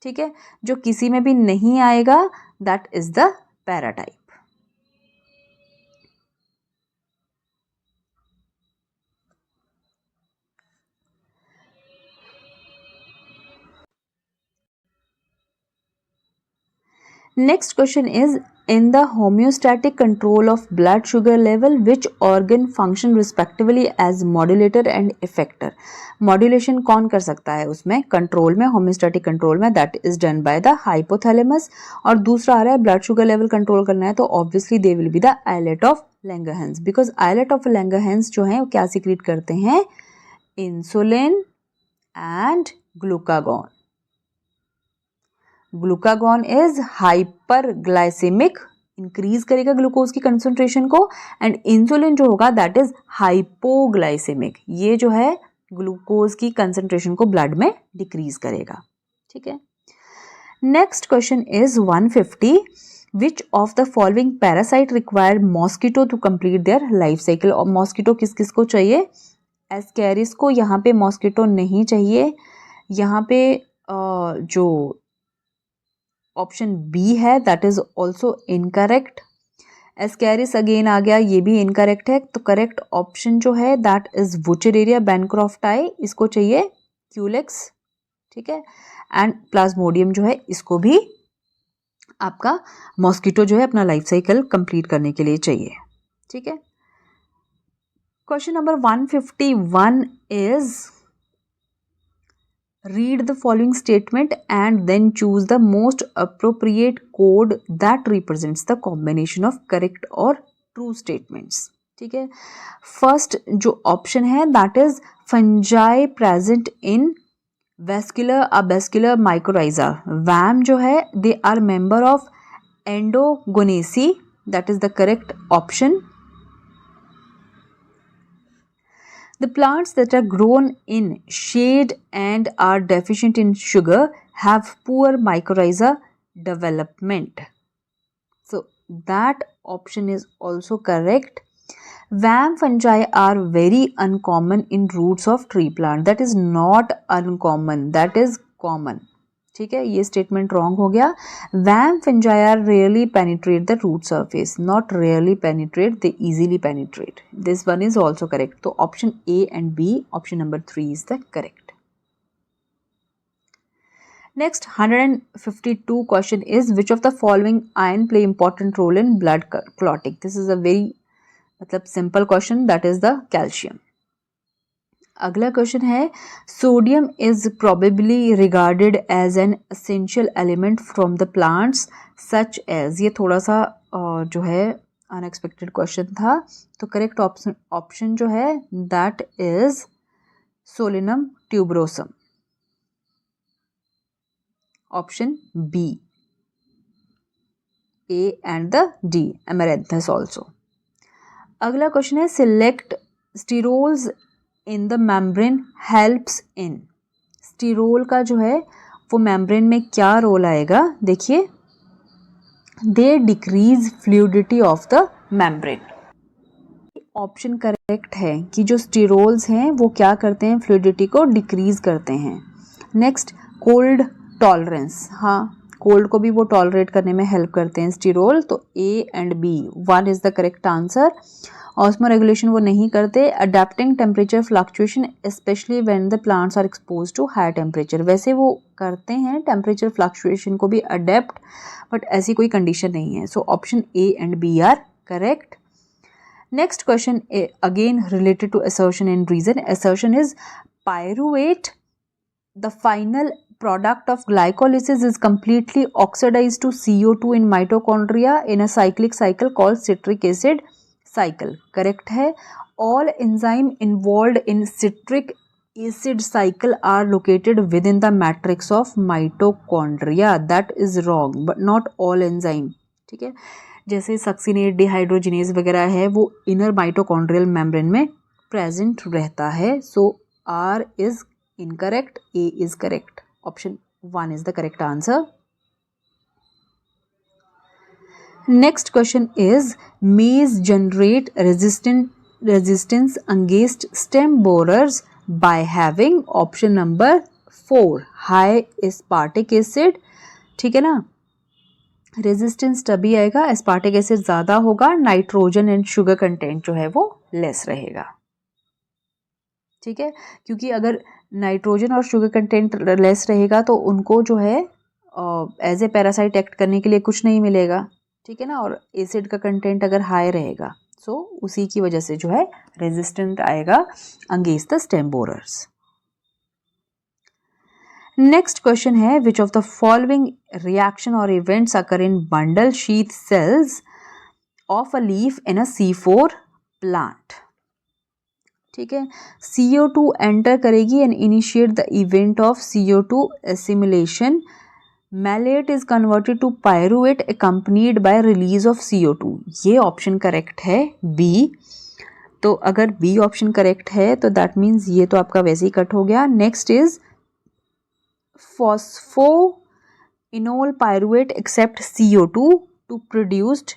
ठीक है, जो किसी में भी नहीं आएगा that is the paratype. Next question is, in the homeostatic control of blood sugar level, which organ function respectively as modulator and effector? Modulation कौन कर सकता है उसमें कंट्रोल में, होम्योस्टैटिक कंट्रोल में? That is done by the hypothalamus. और दूसरा आ रहा है ब्लड शुगर लेवल कंट्रोल करना है तो obviously they will be the islet of Langerhans, because islet of Langerhans जो है वो क्या सिक्रीट करते हैं? Insulin and glucagon. Glucagon is hyperglycaemic, increase करेगा ग्लूकोज की कंसंट्रेशन को, एंड इंसुलिन जो होगा दैट इज हाइपोग्लाइसेमिक, ये जो है ग्लूकोज की कंसंट्रेशन को ब्लड में डिक्रीज करेगा। ठीक है, next question is 150, which of the following parasite required mosquito to complete their life cycle? और मॉस्किटो किस किस को चाहिए? एस्कैरिस को यहाँ पे मॉस्किटो नहीं चाहिए। यहाँ पे जो ऑप्शन बी है that is also incorrect. Ascaris again आ गया, ये भी इनकरेक्ट है। तो करेक्ट ऑप्शन जो है दैट इज वुचेरेरिया बैनक्रॉफ्टाई, इसको चाहिए क्यूलेक्स। ठीक है, एंड प्लाज्मोडियम जो है इसको भी आपका मॉस्किटो जो है अपना लाइफ साइकिल कंप्लीट करने के लिए चाहिए। ठीक है, question number 151 is, read the following statement and then choose the most appropriate code that represents the combination of correct or true statements। ठीक है, फर्स्ट जो ऑप्शन है that is fungi present in vesicular arbuscular mycorrhiza. VAM जो है they are member of Endogonaceae, that is the correct option. The plants that are grown in shade and are deficient in sugar have poor mycorrhiza development. So that option is also correct. Worm fungi are very uncommon in roots of tree plant. That is not uncommon, that is common. ठीक है, ये statement wrong हो गया। VAM fungi are rarely penetrate the root surface, not rarely penetrate, they easily penetrate. This one is also correct. तो option A and B, option number 3 is the correct. Next 152 question is, which of the following ion play important role in blood clotting? This is a very simple question, that is the calcium. अगला question है, sodium is probably regarded as an essential element from the plants such as. ये थोड़ा सा जो है unexpected question था। तो correct option जो है that is solanum tuberosum, option B, A and the D, amaranthus also. अगला क्वेश्चन है, select sterols in the membrane helps in. Sterol का जो है वो मेम्ब्रेन में क्या रोल आएगा? देखिए, they decrease fluidity of the membrane. Option correct है कि जो स्टीरोल्स हैं वो क्या करते हैं? फ्लूइडिटी को डिक्रीज करते हैं। नेक्स्ट, कोल्ड टॉलरेंस, हाँ कोल्ड को भी वो टॉलरेट करने में हेल्प करते हैं स्टीरोल। तो A and B, 1 is the correct answer. Osmoregulation वो नहीं करते। Adapting temperature fluctuation specially when the plants are expose to high temperature, वैसे वो करते हैं टेम्परेचर फ्लक्चुएशन को भी अडेप्ट, बट ऐसी कोई कंडीशन नहीं है। So option A and B are correct. Next question again related to assertion and reason. Assertion is, pyruvate, the final product of glycolysis, is completely oxidized to CO2 in mitochondria in a cyclic cycle called citric acid cycle. Correct है। All enzyme involved in citric acid cycle are located within the matrix of mitochondria. That is wrong, but not all enzyme। ठीक है, जैसे succinate dehydrogenase वगैरह है वो inner mitochondrial membrane में present रहता है. So R is incorrect, A is correct. Option 1 is the correct answer. Next question is maize generate resistance against stem borers by having option number 4 high aspartic acid. ठीक है ना. Resistance तभी आएगा aspartic acid ज़्यादा होगा, nitrogen and sugar content जो है वो लेस रहेगा. ठीक है, क्योंकि अगर नाइट्रोजन और शुगर कंटेंट लेस रहेगा तो उनको जो है एज ए पैरासाइट एक्ट करने के लिए कुछ नहीं मिलेगा. ठीक है ना. और एसिड का कंटेंट अगर हाई रहेगा सो उसी की वजह से जो है रेजिस्टेंट आएगा against the stem borers. Next question है which of the following reaction और events occur in bundle sheath cells of a leaf in a C4 plant. ठीक है, CO2 एंटर करेगी and initiate the event of CO2 assimilation. Malate is converted to pyruvate accompanied by release of CO2. ये option correct है B. तो अगर B option correct है तो that means ये तो आपका वैसे ही कट हो गया. Next is phosphoenol pyruvate accept CO2 to produced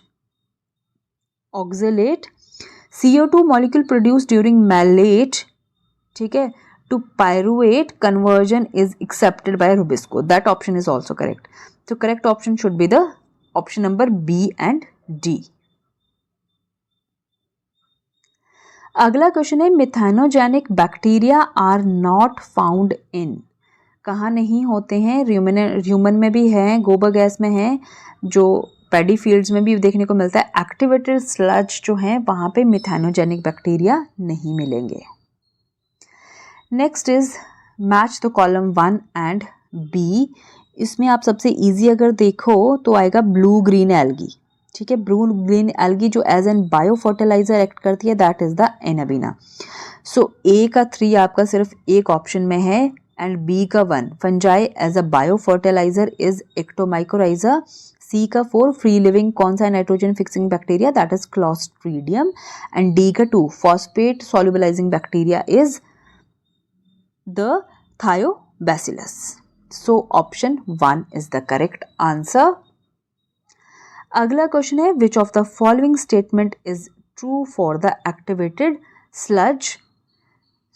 oxalate. CO2 molecule produced during malate, ठीक है, to pyruvate conversion is accepted by Rubisco. That option is also correct. So correct option should be the option number B and D. अगला question है methanogenic bacteria are not found in. कहाँ नहीं होते हैं? Human में भी हैं, गोबर गैस में हैं, जो पैडी फील्ड्स में भी देखने को मिलता है. एक्टिवेटेड स्लज जो हैं वहाँ पे मिथेनोजेनिक बैक्टीरिया नहीं मिलेंगे. Next is match the column 1 and B. इसमें आप सबसे इजी अगर देखो तो आएगा ब्लू ग्रीन एल्गी. ठीक है, ब्लू ग्रीन एल्गी जो as an bio fertiliser act करती है that is the Anabaena. So A का 3 आपका सिर्फ एक ऑप्शन में है एंड बी का 1 fungi as a bio fertilizer is ectomycorrhiza. C का 4 फ्री लिविंग कौन सा nitrogen fixing bacteria that is clostridium. And D का 2 phosphate solubilizing bacteria is the thiobacillus. So option 1 is the correct answer. अगला question है which of the following statement is true for the activated sludge.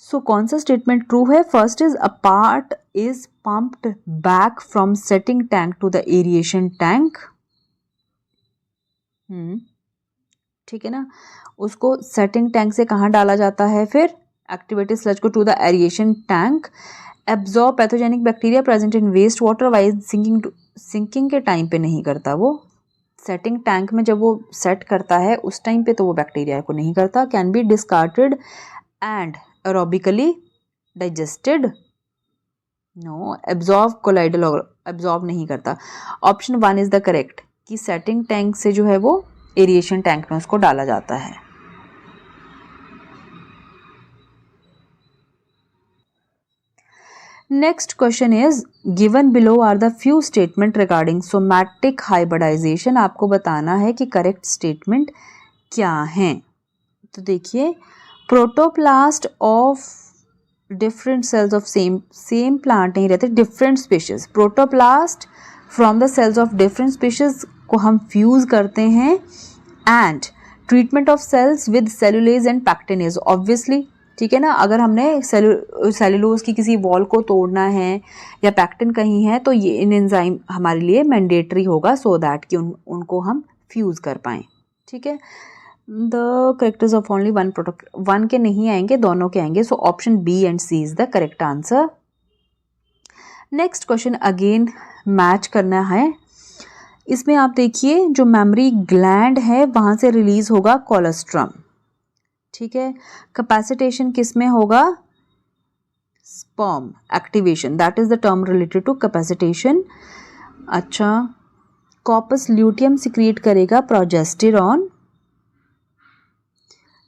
So कौन सा statement true है? First is a part is pumped back from setting tank to the aeration tank. ठीक है ना, उसको setting tank से कहाँ डाला जाता है फिर? एक्टिवेटेड स्लज को to the aeration tank. Absorb pathogenic bacteria present in waste water wise sinking के टाइम पे नहीं करता वो. सेटिंग टैंक में जब वो सेट करता है उस टाइम पे तो वो बैक्टीरिया को नहीं करता. Can be discarded and aerobically digested. No. Absorb colloidal absorb नहीं करता. ऑप्शन 1 इज द करेक्ट कि सेटिंग टैंक से जो है वो एरिएशन टैंक में उसको डाला जाता है. Next question is given below are the few statement regarding somatic hybridisation. आपको बताना है कि करेक्ट स्टेटमेंट क्या हैं. तो देखिए, protoplast of different cells of same plant नहीं रहते, different species. Protoplast from the cells of different species को हम फ्यूज करते हैं. And treatment of cells with cellulase and pectinase. Obviously ठीक है ना, अगर हमने सेलुलोज की किसी वॉल को तोड़ना है या पैक्टिन कहीं है तो ये इन एंजाइम हमारे लिए मैंडेटरी होगा सो दैट कि उनको हम फ्यूज कर पाएँ. ठीक है, the characters of only one product 1 के नहीं आएंगे, दोनों के आएंगे. So option B and C is the correct answer. Next question again match करना है. इसमें आप देखिए जो मेमोरी ग्लैंड है वहाँ से रिलीज होगा कोलोस्ट्रम. ठीक है, कैपेसिटेशन किस में होगा? Sperm activation, that is the term related to capacitation. अच्छा, कॉर्पस ल्यूटियम सिक्रिएट करेगा progesterone.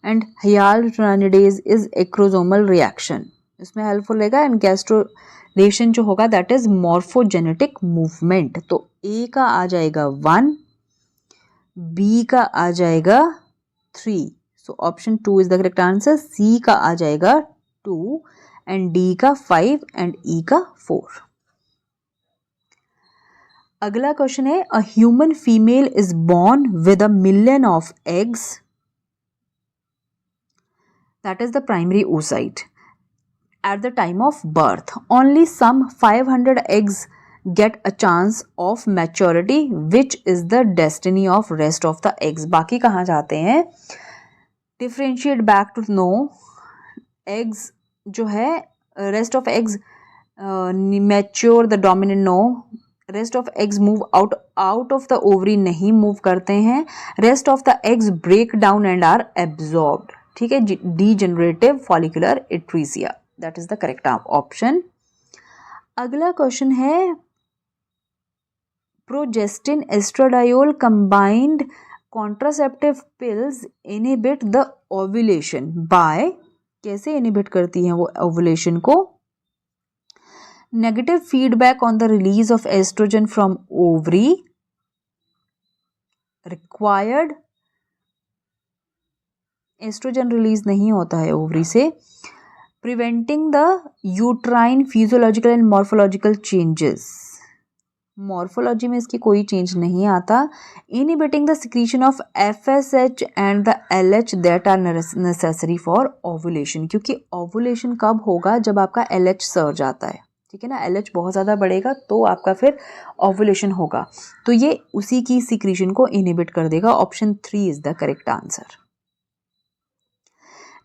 And hyaluronidase is acrosomal reaction, इसमें हेल्पफुल रहेगा. एंड गैस्ट्रोलेशन जो होगा दैट इज मॉर्फोजेनेटिक मूवमेंट. तो ए का आ जाएगा 1, बी का आ जाएगा 3, so option 2 is the correct answer. C का आ जाएगा 2 एंड डी का 5 एंड ई का 4। अगला क्वेश्चन है, a human female is born with 1 million of eggs, that is the primary oocyte. At the time of birth, only some 500 eggs get a chance of maturity. Which is the destiny of rest of the eggs? बाकी कहाँ जाते हैं? Differentiate back to no. Eggs जो है, rest of eggs mature, the dominant no. Rest of eggs move out of the ovary, नहीं move करते हैं. Rest of the eggs break down and are absorbed. ठीक है, degenerative follicular atresia. That is the correct option. अगला question है, progestin estradiol combined contraceptive pills inhibit the ovulation by, कैसे inhibit करती हैं वो ओवुलेशन को? Negative feedback on the release of estrogen from ovary, required, estrogen release नहीं होता है ओवरी से, preventing the uterine physiological and morphological changes, morphology में इसकी कोई चेंज नहीं आता, inhibiting the secretion of FSH and the LH that are necessary for ovulation, क्योंकि ओवुलेशन कब होगा? जब आपका LH सर्ज आता है, ठीक है ना, LH बहुत ज़्यादा बढ़ेगा तो आपका फिर ओवुलेशन होगा, तो ये उसी की सिक्रीशन को इनहिबिट कर देगा। Option 3 is the correct answer.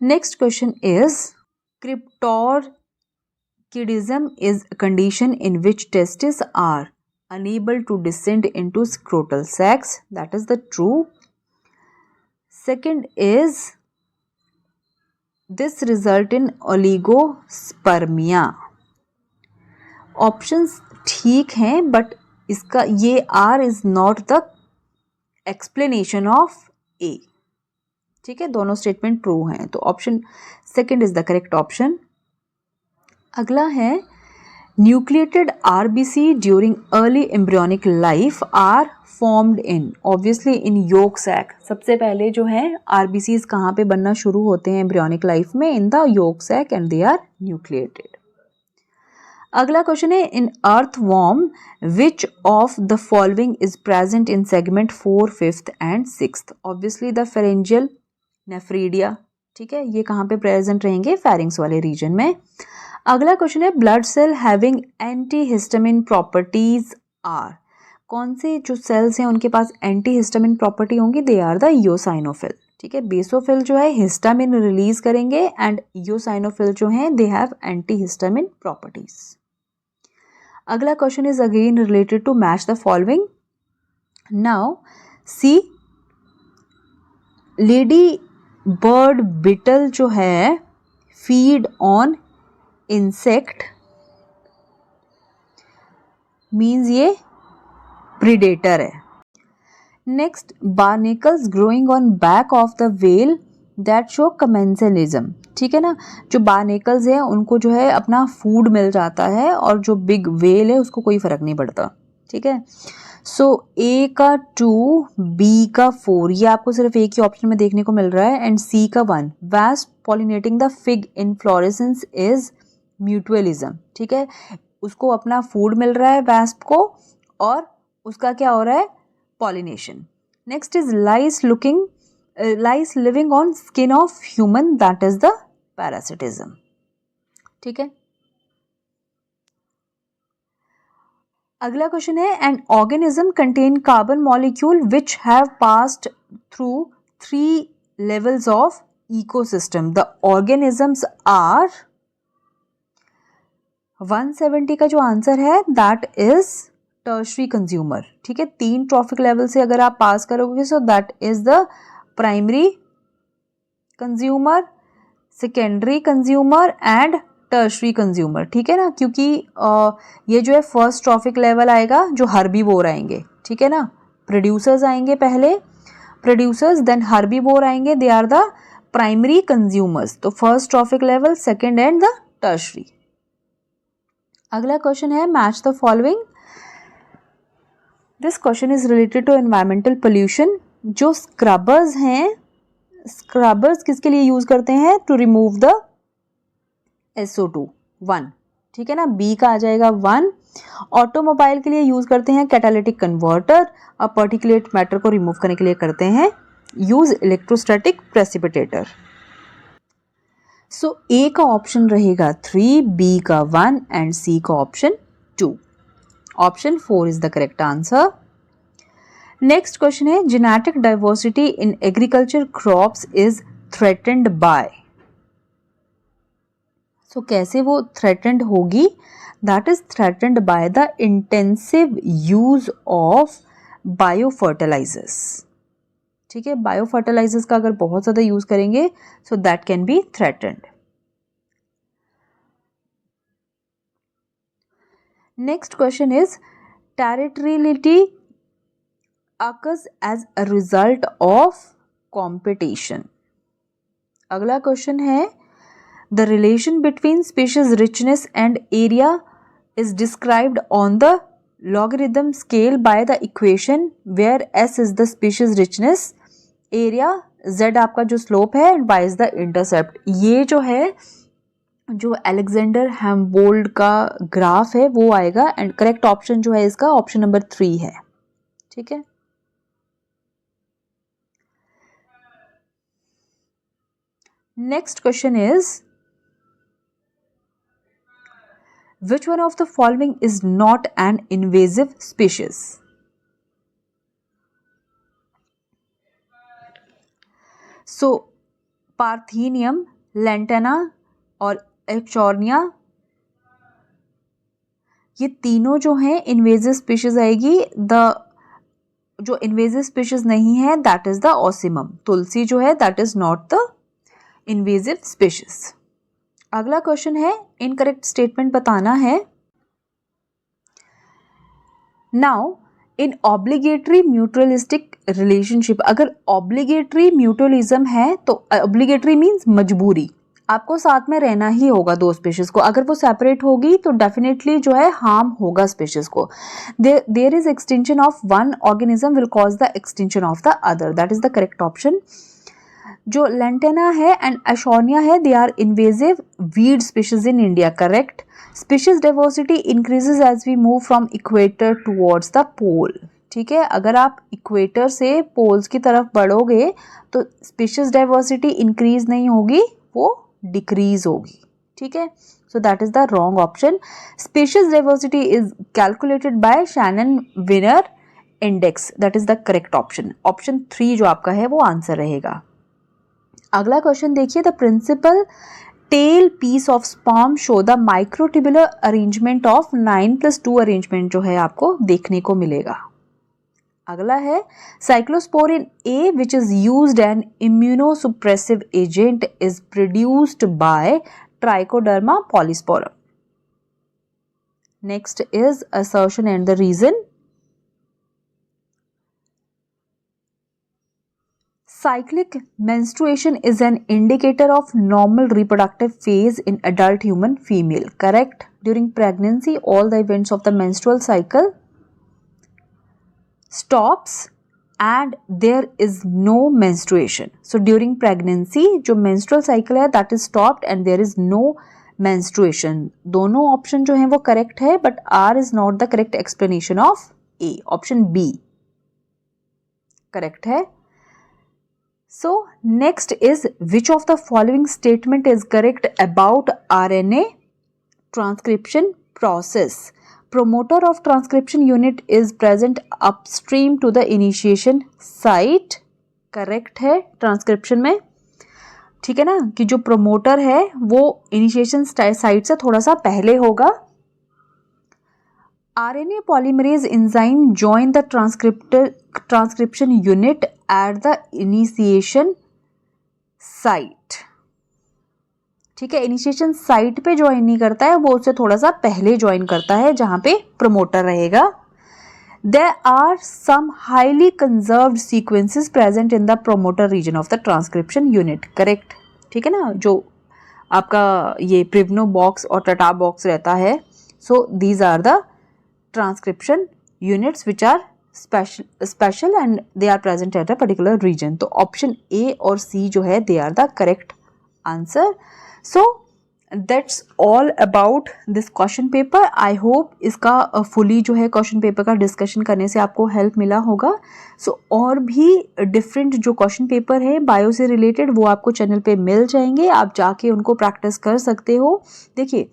Next question is, cryptorchidism is a condition in which testes are unable to descend into scrotal sacs. That is the true. Second is, this result in oligospermia. Options ठीक हैं, but इसका ये R is not the explanation of A. ठीक है, दोनों statement true हैं, तो option second is the correct option. अगला है, nucleated RBC during early embryonic life are formed in, obviously in yolk sac. सबसे पहले जो है आरबीसीज कहाँ पे बनना शुरू होते हैं एम्ब्रियोनिक लाइफ में? In the yolk sac and they are nucleated. अगला क्वेश्चन है, in earthworm which of the following is present in segment 4, 5th and 6th? Obviously the pharyngeal nephridia, ठीक है, ये कहाँ पे प्रेजेंट रहेंगे? फेरिंग्स वाले रीजन में। अगला क्वेश्चन है, blood cell having antihistamine properties are, कौन से जो सेल्स हैं उनके पास एंटीहिस्टामिन प्रॉपर्टी होंगी? दे आर द इयोसाइनोफिल, ठीक है, बेसोफिल जो है हिस्टामिन रिलीज करेंगे एंड इयोसाइनोफिल जो हैं दे हैव एंटीहिस्टामिन प्रॉपर्टीज। अगला question is again related to match the following. Now C, lady bird beetle जो है फीड ऑन इंसेक्ट, मीन्स ये प्रीडेटर है। Next, barnacles growing on back of the whale that show commensalism, ठीक है ना, जो बार्नेकल्स है उनको जो है अपना फूड मिल जाता है और जो बिग वेल है उसको कोई फर्क नहीं पड़ता, ठीक है। सो ए का 2, बी का 4, ये आपको सिर्फ एक ही ऑप्शन में देखने को मिल रहा है, एंड सी का 1। Wasp pollinating the fig inflorescence is mutualism, ठीक है, उसको अपना फूड मिल रहा है वास्प को और उसका क्या हो रहा है? Pollination. Next is lice living on skin of human, that is the parasitism, ठीक है। अगला क्वेश्चन है, an organism contain carbon molecule which have passed through 3 levels of ecosystem. The organisms are, 170 का जो आंसर है दैट इज टर्शरी कंज्यूमर, ठीक है, 3 trophic level से अगर आप पास करोगे सो that is the primary consumer, secondary consumer and tertiary consumer, ठीक है ना, क्योंकि ये जो है फर्स्ट ट्रॉफिक लेवल आएगा जो हर्बीवोर आएंगे, ठीक है ना, प्रोड्यूसर्स आएंगे पहले, प्रोड्यूसर्स देन हर्बीवोर आएंगे, they are the primary consumers. तो first trophic level, second and the tertiary. अगला क्वेश्चन है, match the following. This question is related to environmental pollution. जो स्क्रबर्स हैं, स्क्रबर्स किसके लिए यूज करते हैं? टू रिमूव द SO2, 1, ठीक है ना, बी का आ जाएगा 1। ऑटोमोबाइल के लिए यूज करते हैं कैटालिटिक कन्वर्टर, और पर्टिकुलेट मैटर को रिमूव करने के लिए करते हैं use electrostatic precipitator. So A का ऑप्शन रहेगा 3, बी का 1 एंड सी का option 2। Option 4 is the correct answer. Next question है, genetic diversity in agriculture crops is threatened by. So कैसे वो थ्रेटेंड होगी? That is threatened by the intensive use of biofertilizers. ठीक है, biofertilizers का अगर बहुत ज़्यादा यूज करेंगे so that can be threatened. Next question is, territoriality occurs as a result of competition। अगला क्वेश्चन है, the relation between species richness and area is described on the logarithm scale by the equation where s is the species richness, area, z आपका जो slope है and y is the intercept। ये जो है जो Alexander हैम्बोल्ड का graph है वो आएगा एंड करेक्ट ऑप्शन जो है इसका ऑप्शन नंबर 3 है। ठीक है, next question is, which one of the following is not an invasive species? So Parthenium, Lantana और Eichhornia, ये तीनों जो हैं इन्वेजिव स्पीशीज आएगी। द जो इन्वेजिव स्पीशीज नहीं है दैट इज द ओसिमम। तुलसी जो है that is not the invasive species. अगला क्वेश्चन है, इनकरेक्ट स्टेटमेंट बताना है। Now in obligatory mutualistic relationship, अगर ऑब्लिगेटरी म्यूचुअलिज्म है तो ऑब्लिगेटरी मीन्स मजबूरी, आपको साथ में रहना ही होगा दो स्पीशीज को। अगर वो सेपरेट होगी तो डेफिनेटली जो है हार्म होगा स्पीशीज को। There is extension of one organism will cause the extension of the other, that is the correct option. जो लेंटेना है एंड एशोनिया है they are invasive weed species in India, correct. Species diversity increases as we move from equator towards the pole. ठीक है, अगर आप equator से poles की तरफ बढ़ोगे तो स्पीशीज डाइवर्सिटी इंक्रीज नहीं होगी, वो डिक्रीज होगी। ठीक है, सो that is the wrong option. Species diversity is calculated by Shannon winner index, that is the correct option. Option 3 जो आपका है वो आंसर रहेगा। अगला क्वेश्चन देखिए, the principal tail piece of sperm show the microtubular arrangement of 9+2 arrangement जो है आपको देखने को मिलेगा। अगला है, cyclosporin A which is used an immunosuppressive agent is produced by trichoderma polysporum. Next is assertion and the reason. Cyclic menstruation is an indicator of normal reproductive phase in adult human female, correct? During pregnancy, all the events of the menstrual cycle stops and there is no menstruation. So during pregnancy, जो menstrual cycle है that is stopped and there is no menstruation. दोनों option जो हैं वो correct है, but R is not the correct explanation of A. Option B correct है। So next is, which of the following statement is correct about RNA transcription process? Promoter of transcription unit is present upstream to the initiation site. Correct है transcription में। ठीक है ना, कि जो promoter है वो इनिशिएशन साइट से थोड़ा सा पहले होगा। RNA polymerase enzyme join the transcription unit at the initiation site। ठीक है, इनिशिएशन साइट पे ज्वाइन नहीं करता है, वो उससे थोड़ा सा पहले ज्वाइन करता है जहां पे प्रोमोटर रहेगा। There are some highly conserved sequences present in the promoter region of the transcription unit, correct? ठीक है ना, जो आपका ये प्रिवनो बॉक्स और टटा बॉक्स रहता है, so these are the transcription units which are special and they are present at a particular region. तो option A और C जो है they are the correct answer. So that's all about this question paper. I hope इसका fully जो है question paper का discussion करने से आपको help मिला होगा. So और भी different जो question paper है bio से related वो आपको channel पे मिल जाएंगे, आप जाके उनको practice कर सकते हो. देखिए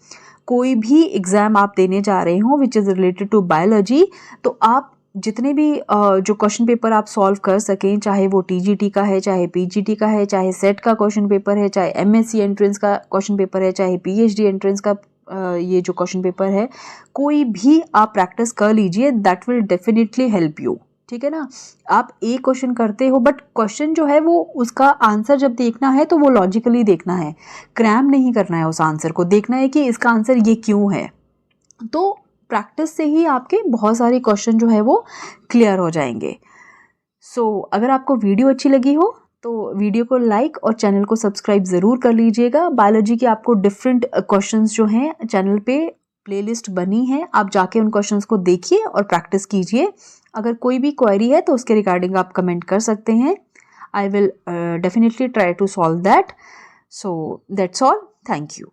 कोई भी एग्ज़ाम आप देने जा रहे हो which is related to biology, तो आप जितने भी जो क्वेश्चन पेपर आप सॉल्व कर सकें, चाहे वो टीजीटी का है, चाहे पीजीटी का है, चाहे सेट का क्वेश्चन पेपर है, चाहे एमएससी एंट्रेंस का क्वेश्चन पेपर है, चाहे पीएचडी एंट्रेंस का ये जो क्वेश्चन पेपर है, कोई भी आप प्रैक्टिस कर लीजिए, that will definitely help you. ठीक है ना. आप एक क्वेश्चन करते हो बट क्वेश्चन जो है वो उसका आंसर जब देखना है तो वो लॉजिकली देखना है, क्रैम नहीं करना है उस आंसर को, देखना है कि इसका आंसर ये क्यों है. तो प्रैक्टिस से ही आपके बहुत सारे क्वेश्चन जो है वो क्लियर हो जाएंगे. सो अगर आपको वीडियो अच्छी लगी हो तो वीडियो को लाइक और चैनल को सब्सक्राइब ज़रूर कर लीजिएगा. बायोलॉजी के आपको डिफरेंट क्वेश्चंस जो हैं चैनल पे प्लेलिस्ट बनी है, आप जाके उन क्वेश्चंस को देखिए और प्रैक्टिस कीजिए. अगर कोई भी क्वेरी है तो उसके रिगार्डिंग आप कमेंट कर सकते हैं. I will definitely try to solve that. So that's all. Thank you.